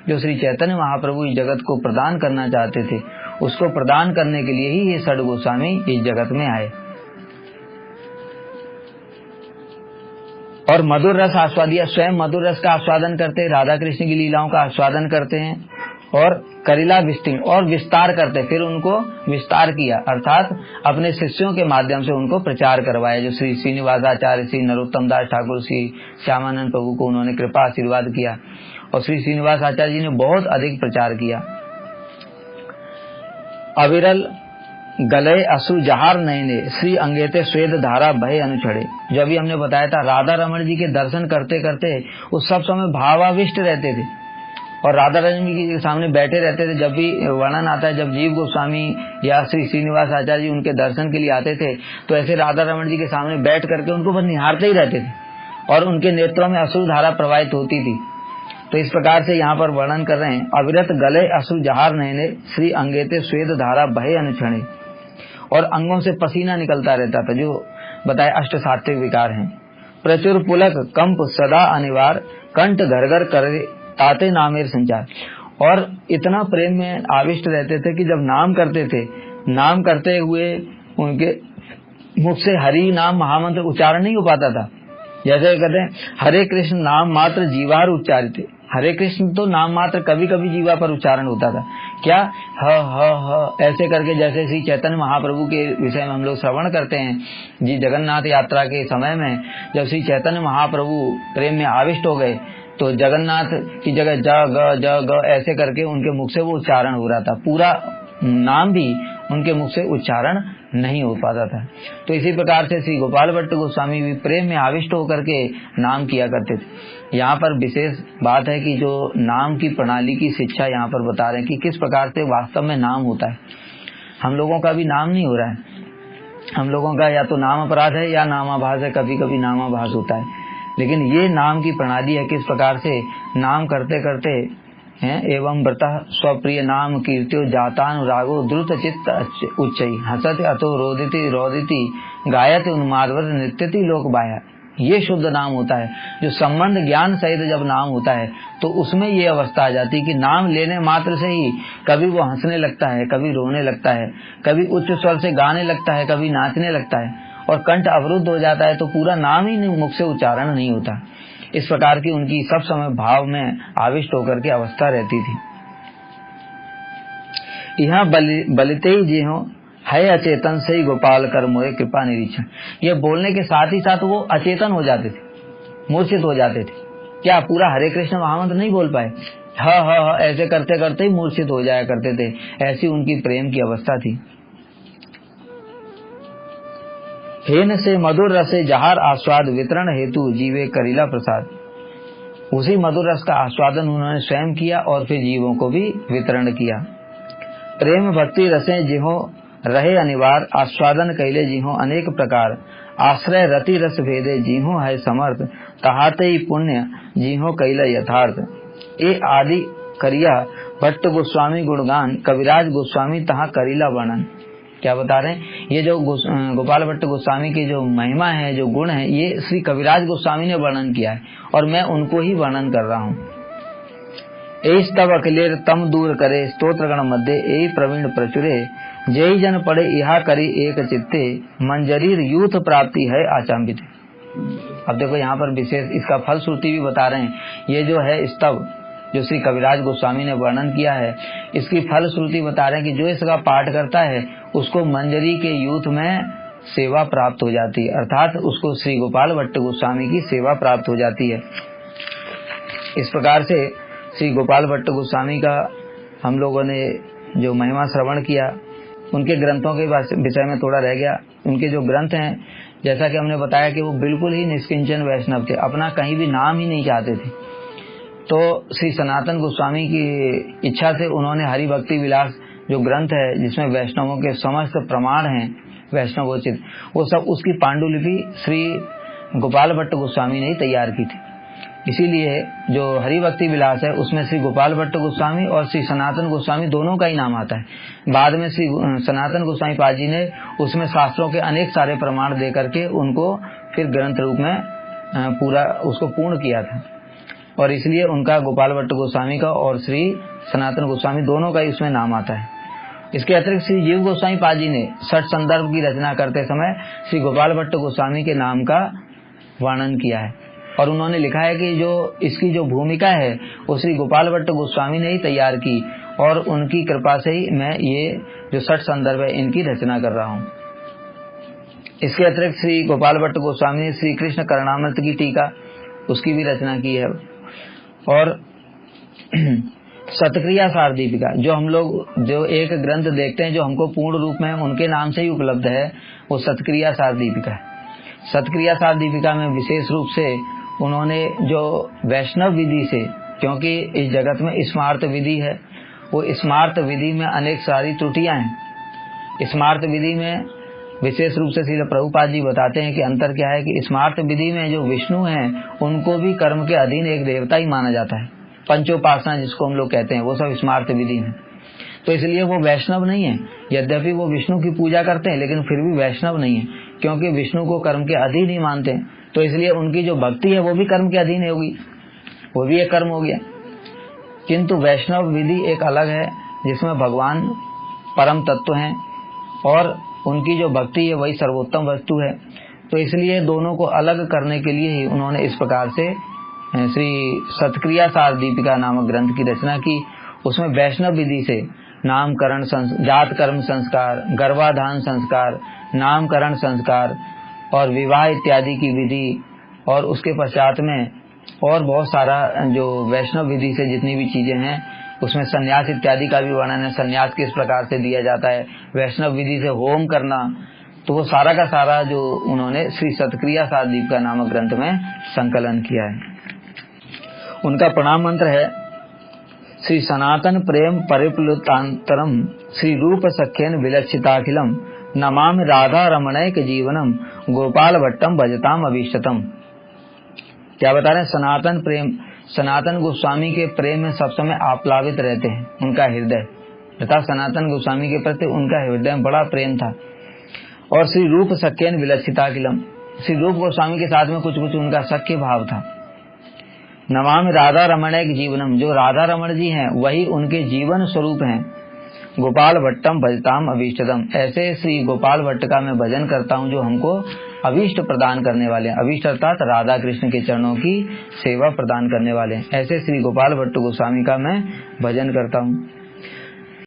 जो श्री चैतन्य महाप्रभु इस जगत को प्रदान करना चाहते थे, उसको प्रदान करने के लिए ही ये षड गोस्वामी इस जगत में आए। और मधुर रस आस्वादिया, स्वयं मधुर रस का आस्वादन करते, राधा कृष्ण की लीलाओं का आस्वादन करते हैं। और करीला विस्तीर्ण, और विस्तार करते, फिर उनको विस्तार किया, अर्थात अपने शिष्यों के माध्यम से उनको प्रचार करवाया। जो श्री श्रीनिवासाचार्य, श्री नरोत्तम दास ठाकुर, श्री श्यामानंद प्रभु को उन्होंने कृपा आशीर्वाद किया, और श्री श्रीनिवासाचार्य जी ने बहुत अधिक प्रचार किया। अविरल गले अश्रु जहार नयने, श्री अंगेते स्वेद धारा भय अनुछड़े। जो अभी हमने बताया था, राधा रमण जी के दर्शन करते करते उस सब समय भावाविष्ट रहते थे और राधा रमण जी के सामने बैठे रहते थे। जब भी वर्णन आता है, जब जीव गोस्वामी या श्री श्रीनिवास आचार्य जी उनके दर्शन के लिए आते थे, तो ऐसे राधा रमण जी के सामने बैठ करके उनको बस निहारते ही रहते थे और उनके नेत्रों में अश्रु धारा प्रवाहित होती थी। तो इस प्रकार से यहाँ पर वर्णन कर रहे हैं, अविरत गले अश्रु जहार नयने, श्री अंगेते स्वेद धारा भय अनुक्षणे। और अंगों से पसीना निकलता रहता था, जो बताए अष्ट सात्विक विकार हैं। प्रचुर पुलक कंप सदा अनिवार, कंठ घर घर करे ताते नामेर संचार। और इतना प्रेम में आविष्ट रहते थे कि जब नाम करते थे, नाम करते हुए उनके मुख से हरि नाम महामंत्र उच्चारण नहीं हो पाता था। जैसे कहते हैं, हरे कृष्ण नाम मात्र जीवार उच्चारित। हरे कृष्ण तो नाम मात्र कभी कभी जीवा पर उच्चारण होता था। क्या ह ऐसे करके, जैसे श्री चैतन्य महाप्रभु के विषय में हम लोग श्रवण करते हैं जी, जगन्नाथ यात्रा के समय में जब श्री चैतन्य महाप्रभु प्रेम में आविष्ट हो गए, तो जगन्नाथ की जगह ज ग ऐसे करके उनके मुख से वो उच्चारण हो रहा था, पूरा नाम भी उनके मुख से उच्चारण नहीं हो पाता था। तो इसी प्रकार से श्री गोपाल भट्ट गोस्वामी भी प्रेम में आविष्ट होकर के नाम किया करते थे। यहाँ पर विशेष बात है कि जो नाम की प्रणाली की शिक्षा यहाँ पर बता रहे हैं कि किस प्रकार से वास्तव में नाम होता है। हम लोगों का भी नाम नहीं हो रहा है, हम लोगों का या तो नाम अपराध है या नामाभास है, कभी कभी नामाभास होता है। लेकिन ये नाम की प्रणाली है, किस प्रकार से नाम करते करते हैं। एवं व्रत स्वप्रिय नाम कीर्त्यो जातानुरागो द्रुत चित्त उच्चई, हसत अतो रोदिति रोदिति गायत उन्मादवत नृत्यति लोक बाया। ये शुद्ध नाम होता है। जो संबंध ज्ञान सहित जब नाम होता है तो उसमें ये अवस्था आ जाती है कि नाम लेने मात्र से ही कभी वो हंसने लगता है, कभी रोने लगता है, कभी उच्च स्वर से गाने लगता है, कभी नाचने लगता है, और कंठ अवरुद्ध हो जाता है, तो पूरा नाम ही मुख से उच्चारण नहीं होता। इस प्रकार की उनकी सब समय भाव में आविष्ट होकर के अवस्था रहती थी। यहाँ बलिते ही जी हो है अचेतन से ही गोपाल कर मोए कृपा निरीक्षण। ये बोलने के साथ ही साथ वो अचेतन हो जाते थे, मूर्छित हो जाते थे। क्या पूरा हरे कृष्ण महामंत्र नहीं बोल पाए, ह ऐसे करते करते ही मूर्छित हो जाया करते थे। ऐसी उनकी प्रेम की अवस्था थी। हेन से मधुर रसे जहार आस्वाद वितरण हेतु जीवे करीला प्रसाद। उसी मधुर रस का आस्वादन उन्होंने स्वयं किया और फिर जीवों को भी वितरण किया। प्रेम भक्ति रसे जिहो रहे अनिवार्य, आस्वादन कैले जिहो अनेक प्रकार, आश्रय रति रस भेदे जिहो है समर्थ, तहाते ही पुण्य जिहो कैला यथार्थ। ए आदि करिया भट्ट गोस्वामी गुणगान, कविराज गोस्वामी तहा करीला वर्णन। क्या बता रहे हैं, ये जो गोपाल भट्ट गोस्वामी की जो महिमा है, जो गुण है, ये श्री कविराज गोस्वामी ने वर्णन किया है और मैं उनको ही वर्णन कर रहा हूँ। एस तब अखिलेर तम दूर करे, स्तोत्र गण मध्य ए प्रवीण प्रचुरे, जय जन पड़े इहा करी एक चित्ते, मंजरीर यूथ प्राप्ति है आचंबित। अब देखो यहाँ पर विशेष इसका फल श्रुति भी बता रहे हैं। ये जो है स्तव जो श्री कविराज गोस्वामी ने वर्णन किया है, इसकी फल श्रुति बता रहे हैं कि जो इसका पाठ करता है उसको मंजरी के यूथ में सेवा प्राप्त हो जाती है, अर्थात उसको श्री गोपाल भट्ट गोस्वामी की सेवा प्राप्त हो जाती है। इस प्रकार से श्री गोपाल भट्ट गोस्वामी का हम लोगों ने जो महिमा श्रवण किया, उनके ग्रंथों के विषय में थोड़ा रह गया, उनके जो ग्रंथ हैं, जैसा कि हमने बताया कि वो बिल्कुल ही निष्किंचन वैष्णव थे, अपना कहीं भी नाम ही नहीं चाहते थे। तो श्री सनातन गोस्वामी की इच्छा से उन्होंने हरि भक्ति विलास जो ग्रंथ है, जिसमें वैष्णवों के समस्त प्रमाण हैं वैष्णवोचित, वो सब उसकी पांडुलिपि श्री गोपाल भट्ट गोस्वामी ने तैयार की थी। इसीलिए जो हरि भक्ति विलास है उसमें श्री गोपाल भट्ट गोस्वामी और श्री सनातन गोस्वामी दोनों का ही नाम आता है। बाद में श्री सनातन गोस्वामी पाजी ने उसमें शास्त्रों के अनेक सारे प्रमाण दे करके उनको फिर ग्रंथ रूप में पूरा उसको पूर्ण किया था, और इसलिए उनका गोपाल भट्ट गोस्वामी का और श्री सनातन गोस्वामी दोनों का ही उसमें नाम आता है। इसके अतिरिक्त श्री जीव गोस्वामी पाजी ने षट संदर्भ की रचना करते समय श्री गोपाल भट्ट गोस्वामी के नाम का वर्णन किया है, और उन्होंने लिखा है कि जो इसकी जो भूमिका है वो श्री गोपाल भट्ट गोस्वामी ने ही तैयार की, और उनकी कृपा से ही मैं ये जो षट संदर्भ है इनकी रचना कर रहा हूँ। इसके अतिरिक्त श्री गोपाल भट्ट गोस्वामी ने श्री कृष्ण करणामृत की टीका उसकी भी रचना की है, और सतक्रिया सार दीपिका जो हम लोग जो एक ग्रंथ देखते हैं जो हमको पूर्ण रूप में उनके नाम से ही उपलब्ध है, वो सतक्रिया सार दीपिका है। सतक्रिया सार दीपिका में विशेष रूप से उन्होंने जो वैष्णव विधि से, क्योंकि इस जगत में स्मार्त विधि है, वो स्मार्त विधि में अनेक सारी त्रुटियां हैं। स्मार्त विधि में विशेष रूप से श्रील प्रभुपाद जी बताते हैं कि अंतर क्या है कि स्मार्त विधि में जो विष्णु हैं उनको भी कर्म के अधीन एक देवता ही माना जाता है। पंचोपासना जिसको हम लोग कहते हैं वो सब स्मार्त विधि है। तो इसलिए वो वैष्णव नहीं है, यद्यपि वो विष्णु की पूजा करते हैं लेकिन फिर भी वैष्णव नहीं है, क्योंकि विष्णु को कर्म के अधीन ही मानते हैं। तो इसलिए उनकी जो भक्ति है वो भी कर्म के अधीन होगी, वो भी एक कर्म हो गया। किंतु वैष्णव विधि एक अलग है जिसमें भगवान परम तत्व हैं और उनकी जो भक्ति है वही सर्वोत्तम वस्तु है। तो इसलिए दोनों को अलग करने के लिए ही उन्होंने इस प्रकार से श्री सतक्रिया सार दीपिका नामक ग्रंथ की रचना की। उसमें वैष्णव विधि से नामकरण, जात कर्म संस्कार, गर्भाधान संस्कार, नामकरण संस्कार और विवाह इत्यादि की विधि, और उसके पश्चात में और बहुत सारा जो वैष्णव विधि से जितनी भी चीजें हैं उसमें संन्यास इत्यादि का भी वर्णन है। संन्यास किस प्रकार से दिया जाता है, वैष्णव विधि से होम करना, तो वो सारा का सारा जो उन्होंने श्री सतक्रिया सार दीपिका नामक ग्रंथ में संकलन किया है। उनका प्रणाम मंत्र है श्री सनातन प्रेम परिप्लुतांतरम श्री रूप सख्यन विलक्षिताखिलम नमामि राधा रमणैक जीवनम गोपाल भट्टम भजताम अभीष्टतम। क्या बता रहे हैं? सनातन प्रेम, सनातन गोस्वामी के प्रेम में सब समय आप्लावित रहते हैं उनका हृदय, तथा सनातन गोस्वामी के प्रति उनका हृदय में बड़ा प्रेम था। और श्री रूप सख्यन विलक्षिताखिलम, श्री रूप गोस्वामी के साथ में कुछ कुछ उनका सख्य भाव था। नमामि राधा रमणैक जीवनम, जो राधा रमण जी हैं वही उनके जीवन स्वरूप हैं। गोपाल भट्टम भजताम अभीष्टतम, ऐसे श्री गोपाल भट्ट का मैं भजन करता हूँ जो हमको अभीष्ट प्रदान करने वाले हैं। अभीष्ट अर्थात राधा कृष्ण के चरणों की सेवा प्रदान करने वाले हैं। ऐसे श्री गोपाल भट्ट गोस्वामी का मैं भजन करता हूँ।